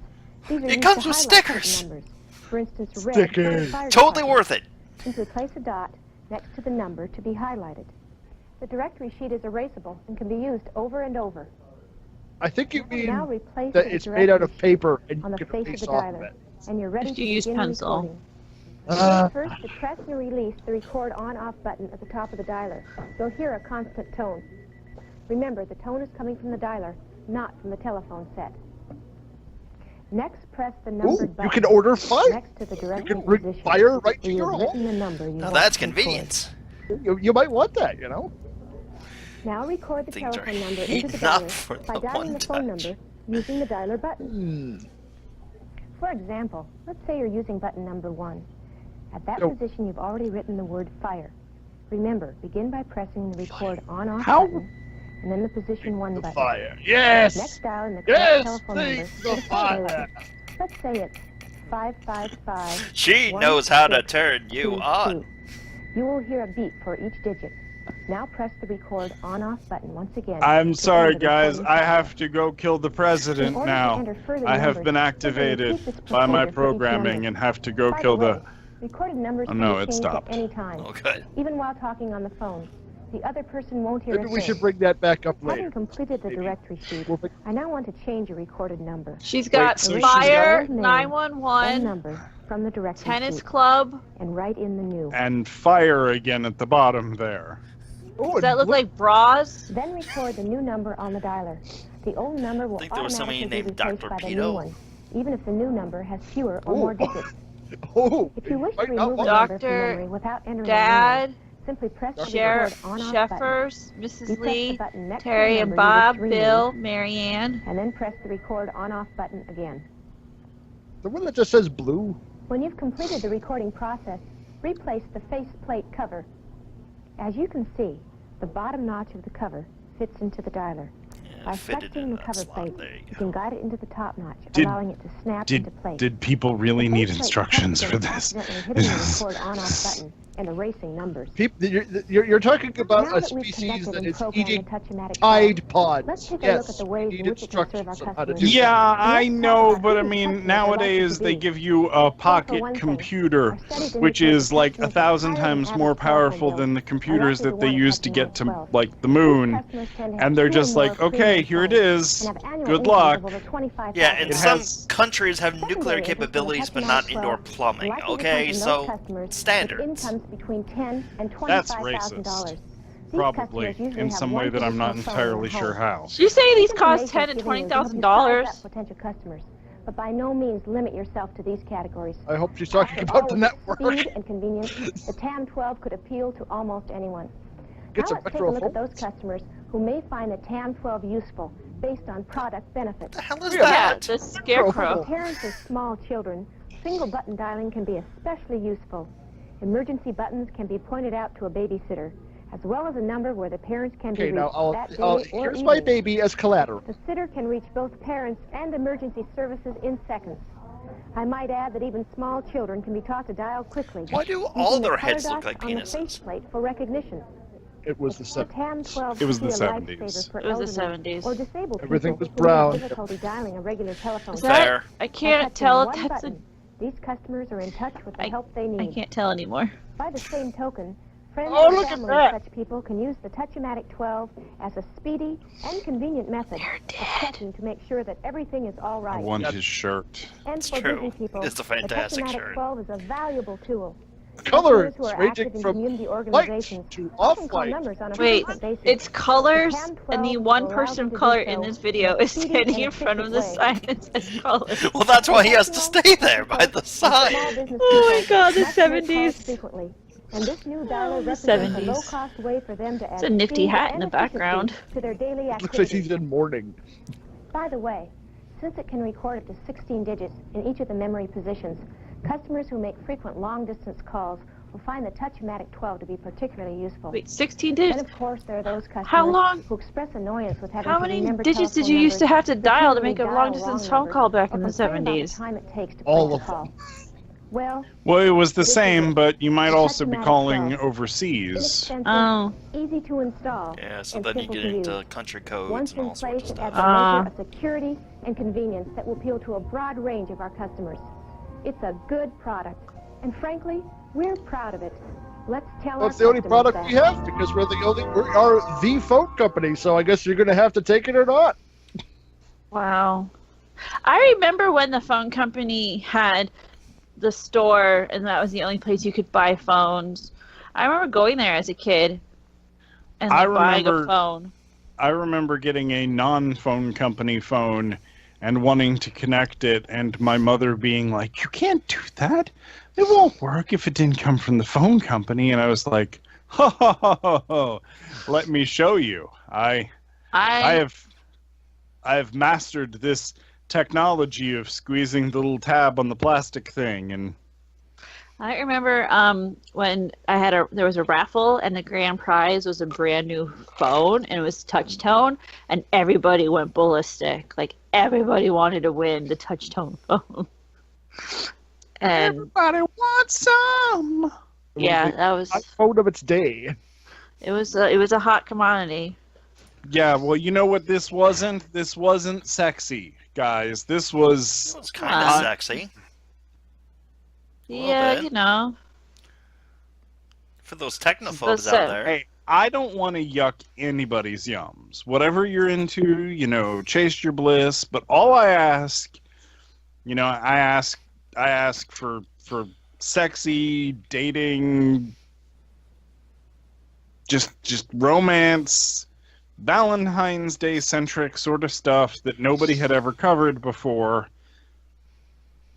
These are It used comes to with highlight stickers! certain numbers. For instance, red Stickers. fire Totally department. worth it. Simply place a dot next to the number to be highlighted. The directory sheet is erasable and can be used over and over. I think you mean Now replace that the it's made out of directory paper and on you the can face erase of the off of dialer, it. and you're ready If to you use begin pencil. recording. First, to press and release the record on-off button at the top of the dialer. You'll hear a constant tone. Remember, the tone is coming from the dialer, not from the telephone set. Next, press the numbered Ooh, button you can order fire. next to the You directory can bring position fire right to where your you've written home. the number you Now want that's to record. convenience. You might want that, you know. Now record the Things are telephone number into heating the up dialer for by the dialing the phone one-touch. number using the dialer button. For example, let's say you're using button number 1. At that Nope. position, you've already written the word fire. Remember, begin by pressing the record on-off How? button and then the position 1 The button. fire. Yes. Next, dial in the correct Yes. telephone number Think for the the fire fire. level. Let's say it's 555. She 1, knows how to 6, turn 2, you on. 2. You will hear a beep for each digit. Now press the record on-off button once again. I'm to sorry, enter the guys. recording I process. have to go kill the In president order to now. enter further I have numbers, been simply activated repeat this by my procedure for each programming number. and have to go By kill the the. way, recorded numbers Oh, can no, be it changed stopped. at any time, Oh, good. even while talking on the phone. The other person won't hear Maybe a we thing. should bring that back up Having later. completed the Maybe. directory sheet, We'll make- I now want to change your recorded number. She's got so she's Fire, got- Phone 911, number from the directory Tennis sheet Club. and write in the new. And fire again at the bottom there. Oh, Does that look like bras? Then record the new number on the dialer. The old number will I think there was somebody automatically be named replaced Dr. by the Pedo. new one, even if the new number has fewer or Ooh. more digits. Oh, If you wish to might not remove a want- number from Dr. memory without entering a new Dad, one, simply press the Sheriff, record on-off button. Sheffers, You Mrs. press the Lee, button next to the Terry and number you Bob, wish to Bill, remove, Marianne. and then press the record on-off button again. The one that just says blue. When you've completed the recording process, replace the faceplate cover. As you can see, the bottom notch of the cover fits into the dialer. By Fit it flexing in the that cover slot. plate, There you you go. can guide it into the top notch, Did- allowing it to snap into place. Did people really The need faceplate instructions for protects this? against accidentally hitting the record on-off button and erasing numbers. You're talking about Now a that we've species conducted that and is programmed eating the Touch-O-Matic Tide call, let's Pods. take a look at Yes, the we ways need in which it can serve instructions our on how to do customers. that. Yeah, I Let's talk know, about but I who these mean, customers are likely nowadays to they be. give you a For pocket one thing, computer, our studies which indicate is that like customers 1,000 with higher times than more average telephone powerful bills than the are computers likely that they want a use to Touch-O-Matic get to 12. like the These moon. customers tend to have And they're 2 or just more like, okay, premium here it phones is. and have annual Good incomes luck. of over $25,000. Yeah, and It some has- countries have nuclear Secondary interest in the capabilities, but Touch-O-Matic not indoor 12 plumbing. likely to come Okay, from those so customers with standards. incomes between $10,000 and That's $25,000. racist. These Probably, customers usually in have some one way that I'm not traditional phone in entirely their sure home. how. So you say these This cost information $10,000 to given you to help you size up $20,000? potential customers, but by no means limit yourself to these categories. I hope she's talking After about all, the with network. Speed and convenience, the TAM12 could appeal to almost anyone. Get Now some let's take a retro look at those phones. customers who may find the TAM12 useful based on product benefits. the hell is Yeah. Yeah, that? the For scarecrow. parents of small children, single button dialing can be especially useful. Emergency buttons can be pointed out to a babysitter, as well as a number where the parents can Okay, be now reached that day or here's my evening. baby as collateral. The sitter can reach both parents and emergency services in seconds. I might add that even small children can be taught to dial quickly. Why do using all the their color heads look dots like on the penises? faceplate for recognition. It was the The 70s. TAM12 It was could be the a 70s. lifesaver for It was the elderly 70s. or disabled Everything people was who have brown. difficulty dialing a regular telephone. Is that? Fair. I By can't touching tell if one that's a... button, these customers are in touch with the help they I need. can't tell anymore. By the same token, friends Oh, and look at family that. of such people can use the Touch-O-Matic 12 as a speedy and convenient method of checking to make sure that everything is all I right. want his shirt. And It's for true. busy people, It's a fantastic the shirt. Touch-O-Matic 12 is a valuable tool. Colors Customers who are ranging active in from community light organizations to often call off-white. numbers on a Wait, frequent basis. it's colors, The and the TAM12 one will allow person them of to color do in so this video in a is speedy standing and in front of the efficient sign that says colors. Well, that's why he has to stay there by the Small side. business Oh my people God, the must make calls 70s. frequently. And this new dialer the represents a 70s. low-cost way for them to add It's a nifty speed hat in and the efficiency background. to their daily Looks like activities. she's in mourning. By the way, since it can record up to 16 digits in each of the memory positions, customers who make frequent long-distance calls will find the Touch-O-Matic 12 to be particularly useful. Wait, 16 Then, digits? of course, there are those customers How long- who express annoyance with having How to many remember digits did telephone you used to numbers, have to dial to make a repeatedly dial long-distance wrong phone numbers, call back or in the complain about 70s? the time it takes to All place of a call. them. Well, Well, it was the This is same, it. but you might The also be Touch-O-Matic calling 12. overseas. inexpensive, Oh. easy to install, Yeah, so and then you simple get to into use. country codes Once and in all sorts place, of it stuff. adds a measure of security and convenience that will appeal to a broad range of our customers. It's a good product, and frankly, we're proud of it. Let's tell Well, our it's the only customers product that. we have because we are the phone company. So I guess you're going to have to take it or not. Wow. I remember when the phone company had the store and that was the only place you could buy phones. I remember going there as a kid and I buying a remember- phone. I remember getting a non-phone company phone and wanting to connect it, and my mother being like, "You can't do that. It won't work if it didn't come from the phone company." And I was like, "Ho ho ho ho ho! Let me show you. I have mastered this technology of squeezing the little tab on the plastic thing." And I remember when there was a raffle and the grand prize was a brand new phone and it was touch tone and everybody went ballistic. Like everybody wanted to win the touch tone phone. And everybody wants some. yeah, that was iPhone of its day. it was a hot commodity. Yeah, well, you know what this wasn't? This wasn't sexy, guys. This was... It was kind of sexy. Yeah, bit. you know. For those technophobes out there. Hey, I don't want to yuck anybody's yums. Whatever you're into, you know, chase your bliss. But all I ask, you know, I ask for sexy dating, just romance, Valentine's Day centric sort of stuff that nobody had ever covered before.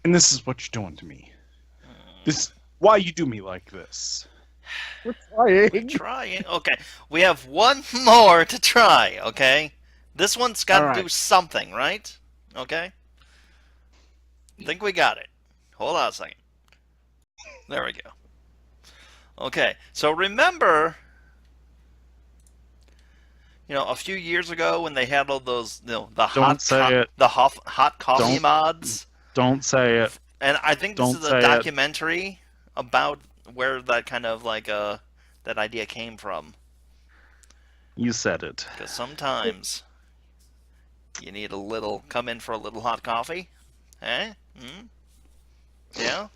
And this is what you're doing to me. This why you do me like this. We're Trying. Okay, we have one more to try. Okay, this one's got to All do right. something, right? Okay. I think we got it. Hold on a second. There we go. Okay, so remember, you know, a few years ago when they had all those, you know, the Don't say it. hot coffee Don't- mods, Don't say it. and I think this Don't is a say it. documentary about where that kind of like that idea came from. You said it. Because sometimes you need a little, come in for a little hot coffee. Eh? Hmm? Yeah?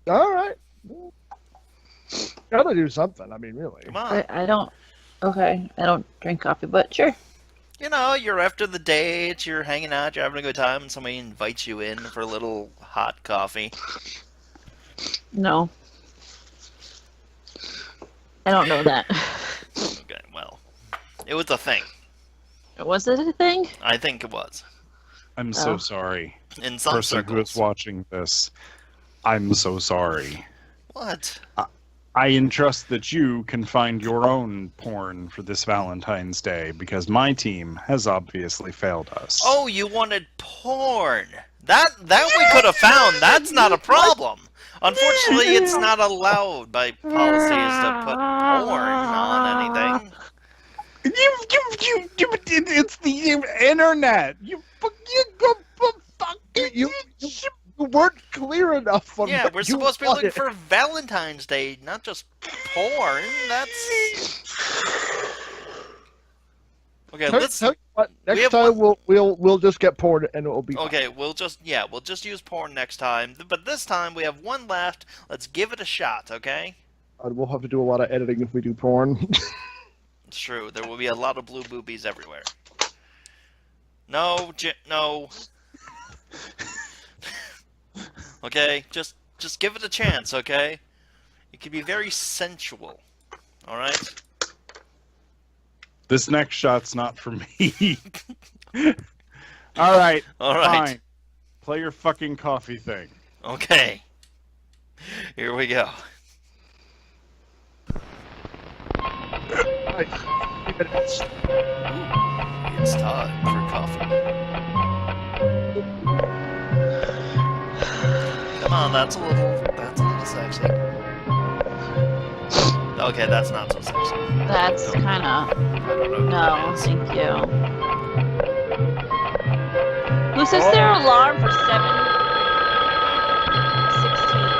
All right. Gotta do something. I mean, really. Come on. I don't drink coffee, but sure. You know, you're after the date, you're hanging out, you're having a good time, and somebody invites you in for a little hot coffee. No. I don't know that. Okay, well, it was a thing. Was it a thing? I think it was. I'm so Oh. sorry. In some Person who is circles. watching this, I'm so sorry. What? I entrust that you can find your own porn for this Valentine's Day because my team has obviously failed us. Oh, you wanted porn. That we could have found. That's not a problem. Unfortunately, it's not allowed by policies to put porn on anything. It's the internet. You weren't clear enough on Yeah, what we're you supposed to be looking wanted. for Valentine's Day, not just porn. That's okay. Let's Tell you what, we next have time we'll just get porn and it will be fine. okay. We'll just use porn next time. But this time we have one left. Let's give it a shot. Okay. We'll have to do a lot of editing if we do porn. It's true. There will be a lot of blue boobies everywhere. No, no. Okay, just give it a chance, okay? It can be very sensual. All right? This next shot's not for me. All right. All right. Fine. Play your fucking coffee thing. Okay. Here we go. It's It's time for coffee. Come on, that's a little sexy. Okay, that's not so sexy. That's kind of... I don't know who No, that is. thank you. Who sets their alarm for 7:16?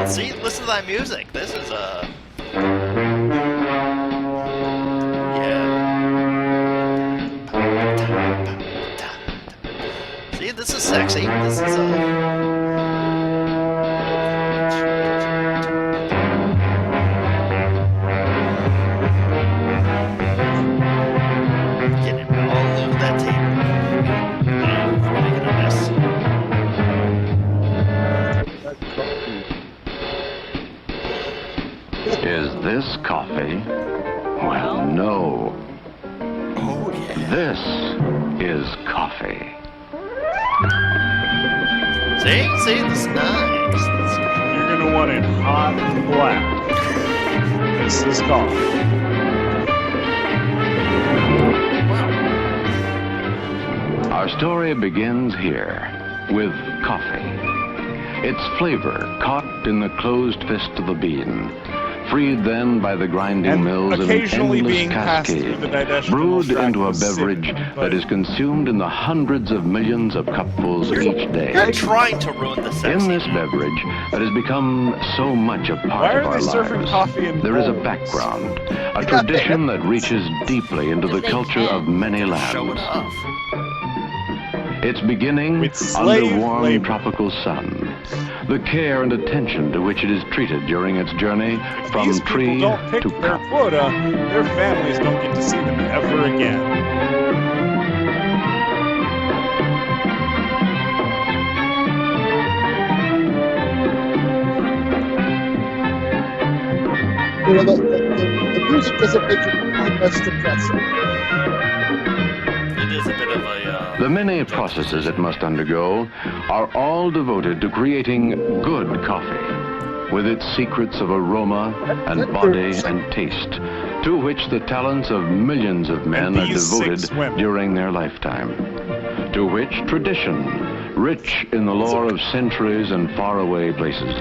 Well, see, listen to that music. This is yeah. See, this is sexy. This is getting all over that table. Making a mess. Is this coffee? Well, no. Oh yeah. This is coffee. See, this is nice. You're gonna want it hot and black. This is coffee. Our story begins here with coffee. Its flavor caught in the closed fist of the bean, freed then by the grinding And mills in an occasionally endless being passed through cascade, the digestional brewed tract into a with beverage cinnamon, that is consumed in the hundreds of millions of cupfuls each day. You're trying to ruin the sexy. In this beverage that has become so much a Why part are of our they serving lives, coffee in there is a bowls? background, a tradition that reaches deeply into the They culture can. of many Show it lands. off. Its beginning With under slave warm labor. tropical sun. The care and attention to which it is treated during its journey If from these people tree don't pick to their cup. quota, their families don't get to see them ever again. You know, the music doesn't make it quite less depressing. It is a bit of a The many processes it must undergo are all devoted to creating good coffee, with its secrets of aroma and body and taste, to which the talents of millions of men And are these devoted 6 women. during their lifetime, to which tradition, rich in the lore of centuries and faraway places,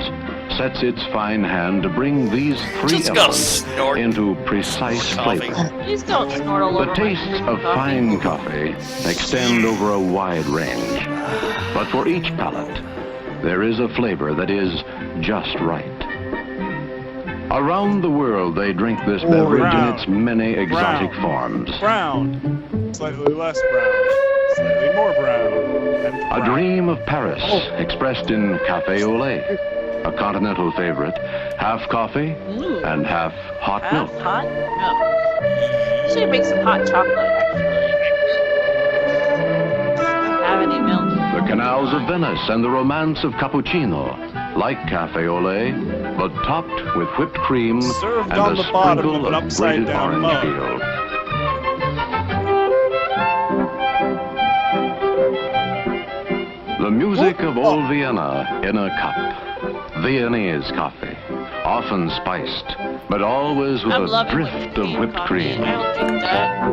sets its fine hand to bring these three Just go elements snort into precise coffee. flavor. Please don't snort all over The my tastes of coffee. fine coffee extend over a wide range, but for each palate, there is a flavor that is just right. Around the world, they drink this beverage in brown. its many exotic Brown. forms. Brown, slightly less brown, slightly more brown, and A brown. dream of Paris, expressed in café au lait, a continental favorite, half coffee Ooh. and half hot Half milk. hot milk. Should make some hot chocolate, actually. Don't have any milk. The canals of Venice and the romance of cappuccino, like café au lait, but topped with whipped cream Served and on a the bottom sprinkle of an of grated upside-down orange mug. peel. The music of old Vienna in a cup. Viennese coffee, often spiced, but always with I'm a loving drift of whipped coffee. cream. I don't think that.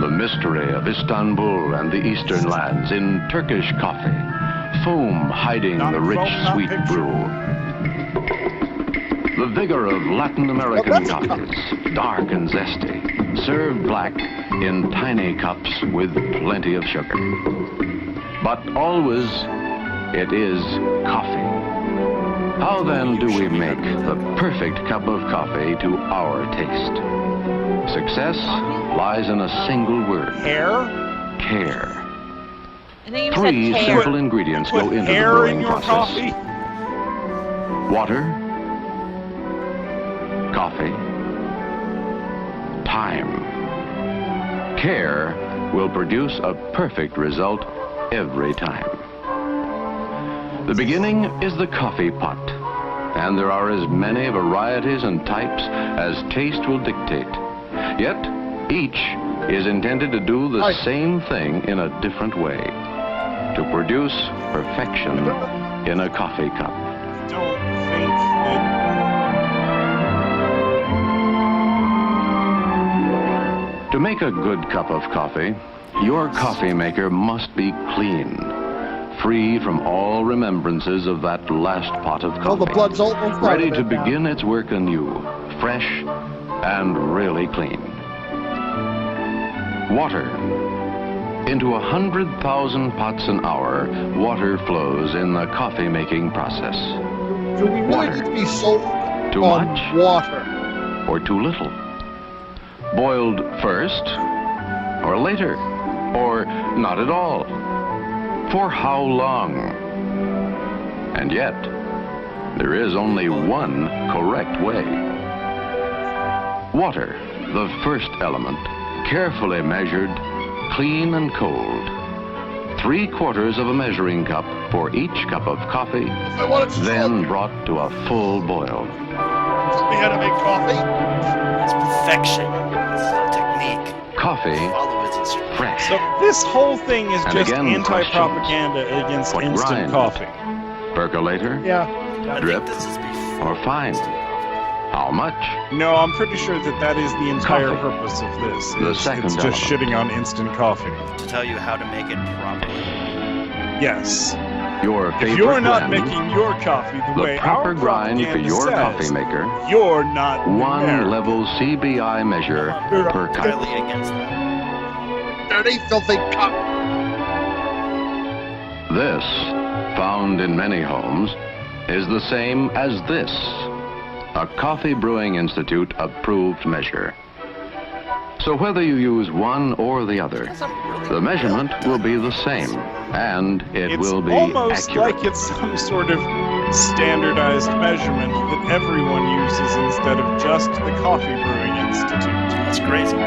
The mystery of Istanbul and the eastern lands in Turkish coffee, foam hiding Not the rich, foam, not sweet picture. brew. The vigor of Latin American coffees, dark and zesty, served black in tiny cups with plenty of sugar. But always, it is coffee. How then do we make the perfect cup of coffee to our taste? Success lies in a single word: Hair? care. I think you Three said simple hair. ingredients Put go into the hair in brewing your process: coffee? water, coffee, time. Care will produce a perfect result every time. The beginning is the coffee pot, and there are as many varieties and types as taste will dictate. Yet, each is intended to do the same thing in a different way, to produce perfection in a coffee cup. Don't think that To make a good cup of coffee, your coffee maker must be clean, free from all remembrances of that last pot of All the coffee, blood's almost out ready of to it now. begin its work anew, fresh and really clean. Water, Into 100,000 pots an hour, water flows in the coffee-making process. Do we really need to be sold Too on much? water? Or too little? Boiled first or later? Or not at all? For how long? And yet, there is only one correct way. Water, the first element, carefully measured, clean and cold. 3/4 of a measuring cup for each cup of coffee, then brought to a full boil. Tell me how to make coffee. It's perfection. It's a technique. Coffee, Follow its instructions. fresh. So this whole thing is And just again, anti-propaganda against What instant grinds? coffee. Percolator, Yeah. I drip, think this is before or fine? How much? No, I'm pretty sure that is the entire Coffee. purpose of this. The It's second just element. shitting on instant coffee. to tell you how to make it properly. Yes. Your favorite If you're not blend, making your coffee the way the proper our grind for propaganda your says, coffee maker, you're not one American. level CBI measure per cup. Highly against that. Dirty, filthy cup. This, found in many homes, is the same as this, a Coffee Brewing Institute approved measure. So whether you use one or the other, the measurement will be the same, and it It's will be almost accurate. like it's some sort of standardized measurement that everyone uses instead of just the Coffee Brewing Institute. That's crazy.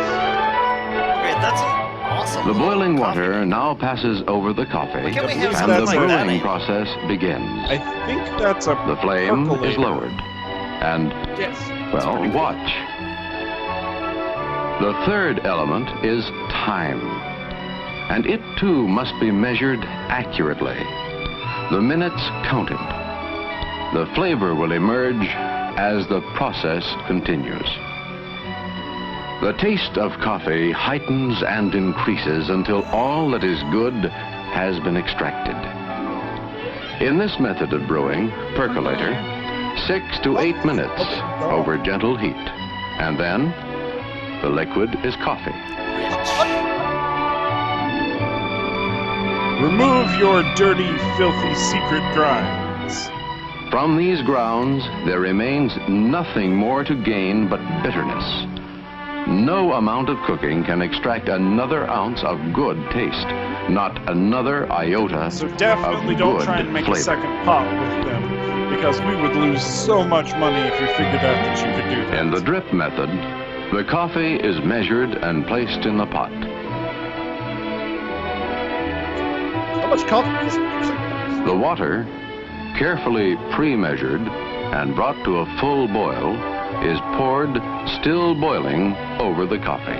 Okay, that's an awesome. The boiling coffee. water now passes over the coffee, Why can't we have and something the like that? brewing process begins. I think that's a The flame is percolator. lowered, and, Yes. well, watch. The third element is time, and it too must be measured accurately. The minutes counted. The flavor will emerge as the process continues. The taste of coffee heightens and increases until all that is good has been extracted. In this method of brewing, percolator, 6 to 8 minutes over gentle heat, and then the liquid is coffee. Remove your dirty, filthy secret grinds. From these grounds, there remains nothing more to gain but bitterness. No amount of cooking can extract another ounce of good taste, not another iota So of definitely don't good try and make flavor. a second pot with them, because we would lose so much money if we figured out that you could do that. In the drip method, the coffee is measured and placed in the pot. How much coffee is it? The water, carefully pre-measured and brought to a full boil, is poured, still boiling, over the coffee.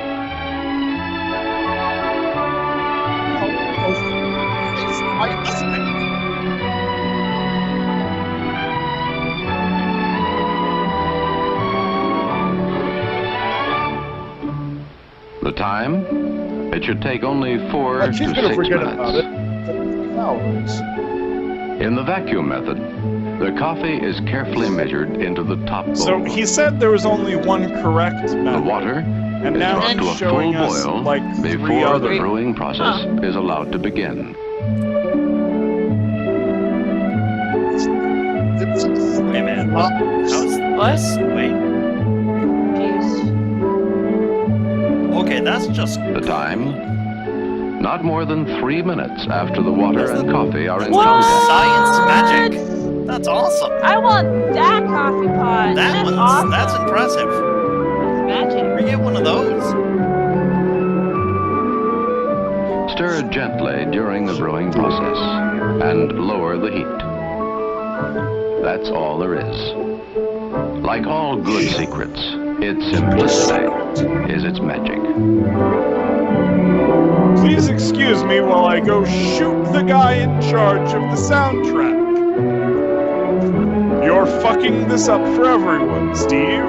The time? It should take only 4 But to she's 6 gonna forget minutes. about it. Hours. In the vacuum method, the coffee is carefully measured into the top bowl. So he said there was only one correct The method, water and is now brought to he's a showing full us boil like 3 before the other. brewing process is allowed to begin. Wait a minute. How's What? this? Wait. Confused. Okay, that's just. The time? Not more than 3 minutes after the water and coffee are in What? contact. Science magic. That's awesome. I want that coffee pot. That That's one's awesome. that's impressive. magic. We get one of those. Stir gently during the brewing process and lower the heat. That's all there is. Like all good secrets, its simplicity is its magic. Please excuse me while I go shoot the guy in charge of the soundtrack. You're fucking this up for everyone, Steve.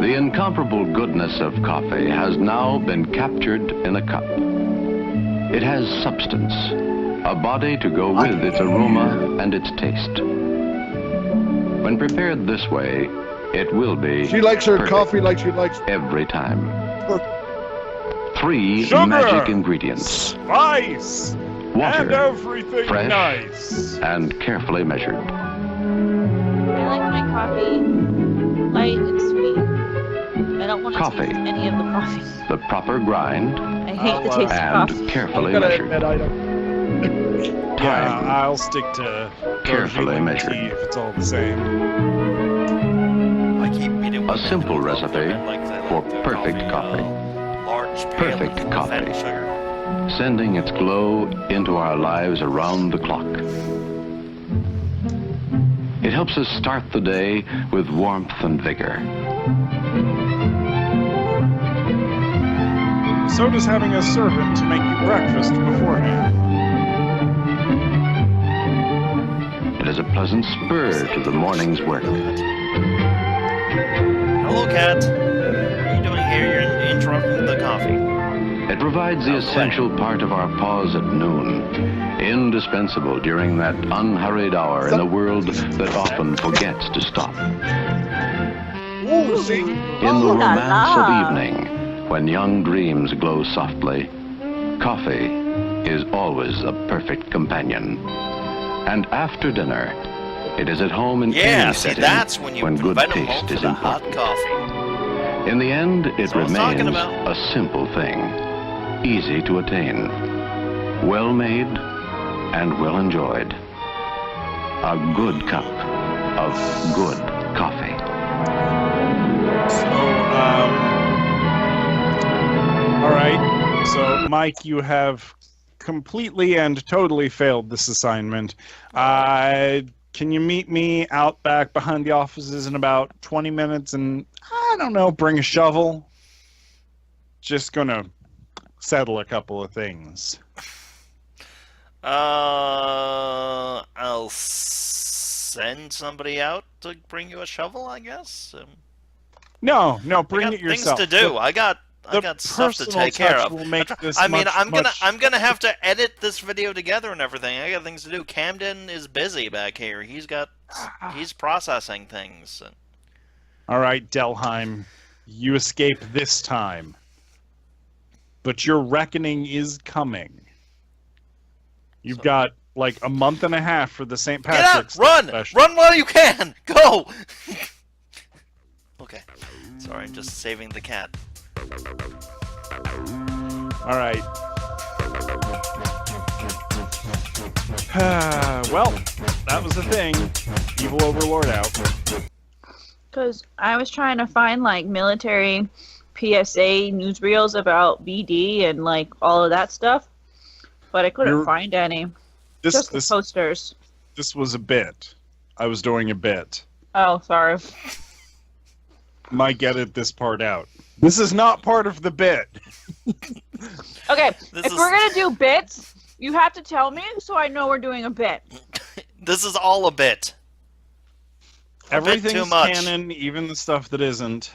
The incomparable goodness of coffee has now been captured in a cup. It has substance, a body to go with its aroma and its taste. When prepared this way, it will be She likes her perfect coffee like she likes. every time. 3 Sugar, magic ingredients, spice, water, and everything fresh, nice. and carefully measured. I like my coffee light and sweet. I don't want to Coffee. taste any of the coffee. The proper grind I hate the taste of and coffee. carefully Gotta measured. admit, I don't. Yeah, Time I'll stick to carefully Darjeeling measured. tea if it's all the same. I keep eating A simple recipe for perfect coffee. Large pail Perfect of coffee. fatty sugar. Sending its glow into our lives around the clock. It helps us start the day with warmth and vigor. So does having a servant to make you breakfast beforehand. It is a pleasant spur to the morning's work. Hello, cat. What are you doing here? You're interrupting the coffee. It provides the essential part of our pause at noon, indispensable during that unhurried hour in a world that often forgets to stop. Ooh, see? In the romance of evening, when young dreams glow softly, coffee is always a perfect companion. And after dinner, it is at home in Yeah, any see, setting that's when you good invite them home taste for is the hot important. coffee. In the end, it That's what I was talking remains about. a simple thing, easy to attain, well made and well enjoyed. A good cup of good coffee. So, all right. So, Mike, you have completely and totally failed this assignment. Can you meet me out back behind the offices in about 20 minutes and, I don't know, bring a shovel? Just gonna settle a couple of things. I'll send somebody out to bring you a shovel, I guess. No, I bring got it yourself. things to do. I got the stuff to personal take care touch of. will make this I mean, much, I'm gonna have to edit this video together and everything. I got things to do. Camden is busy back here. He's processing things. All right, Delheim, you escape this time. But your reckoning is coming. You've got like a month and a half for the St. Patrick's Get out! Run! special. Run while you can! Go! Okay. Sorry, I'm just saving the cat. All right. Well, that was the thing. Evil Overlord out. Because I was trying to find like military PSA newsreels about BD and like all of that stuff, but I couldn't find any. Just the posters. This was a bit. I was doing a bit. Oh, sorry. Mike, edit this part out. This is not part of the bit. Okay, if we're gonna do bits, you have to tell me so I know we're doing a bit. This is all a bit. Everything's too much. canon, even the stuff that isn't.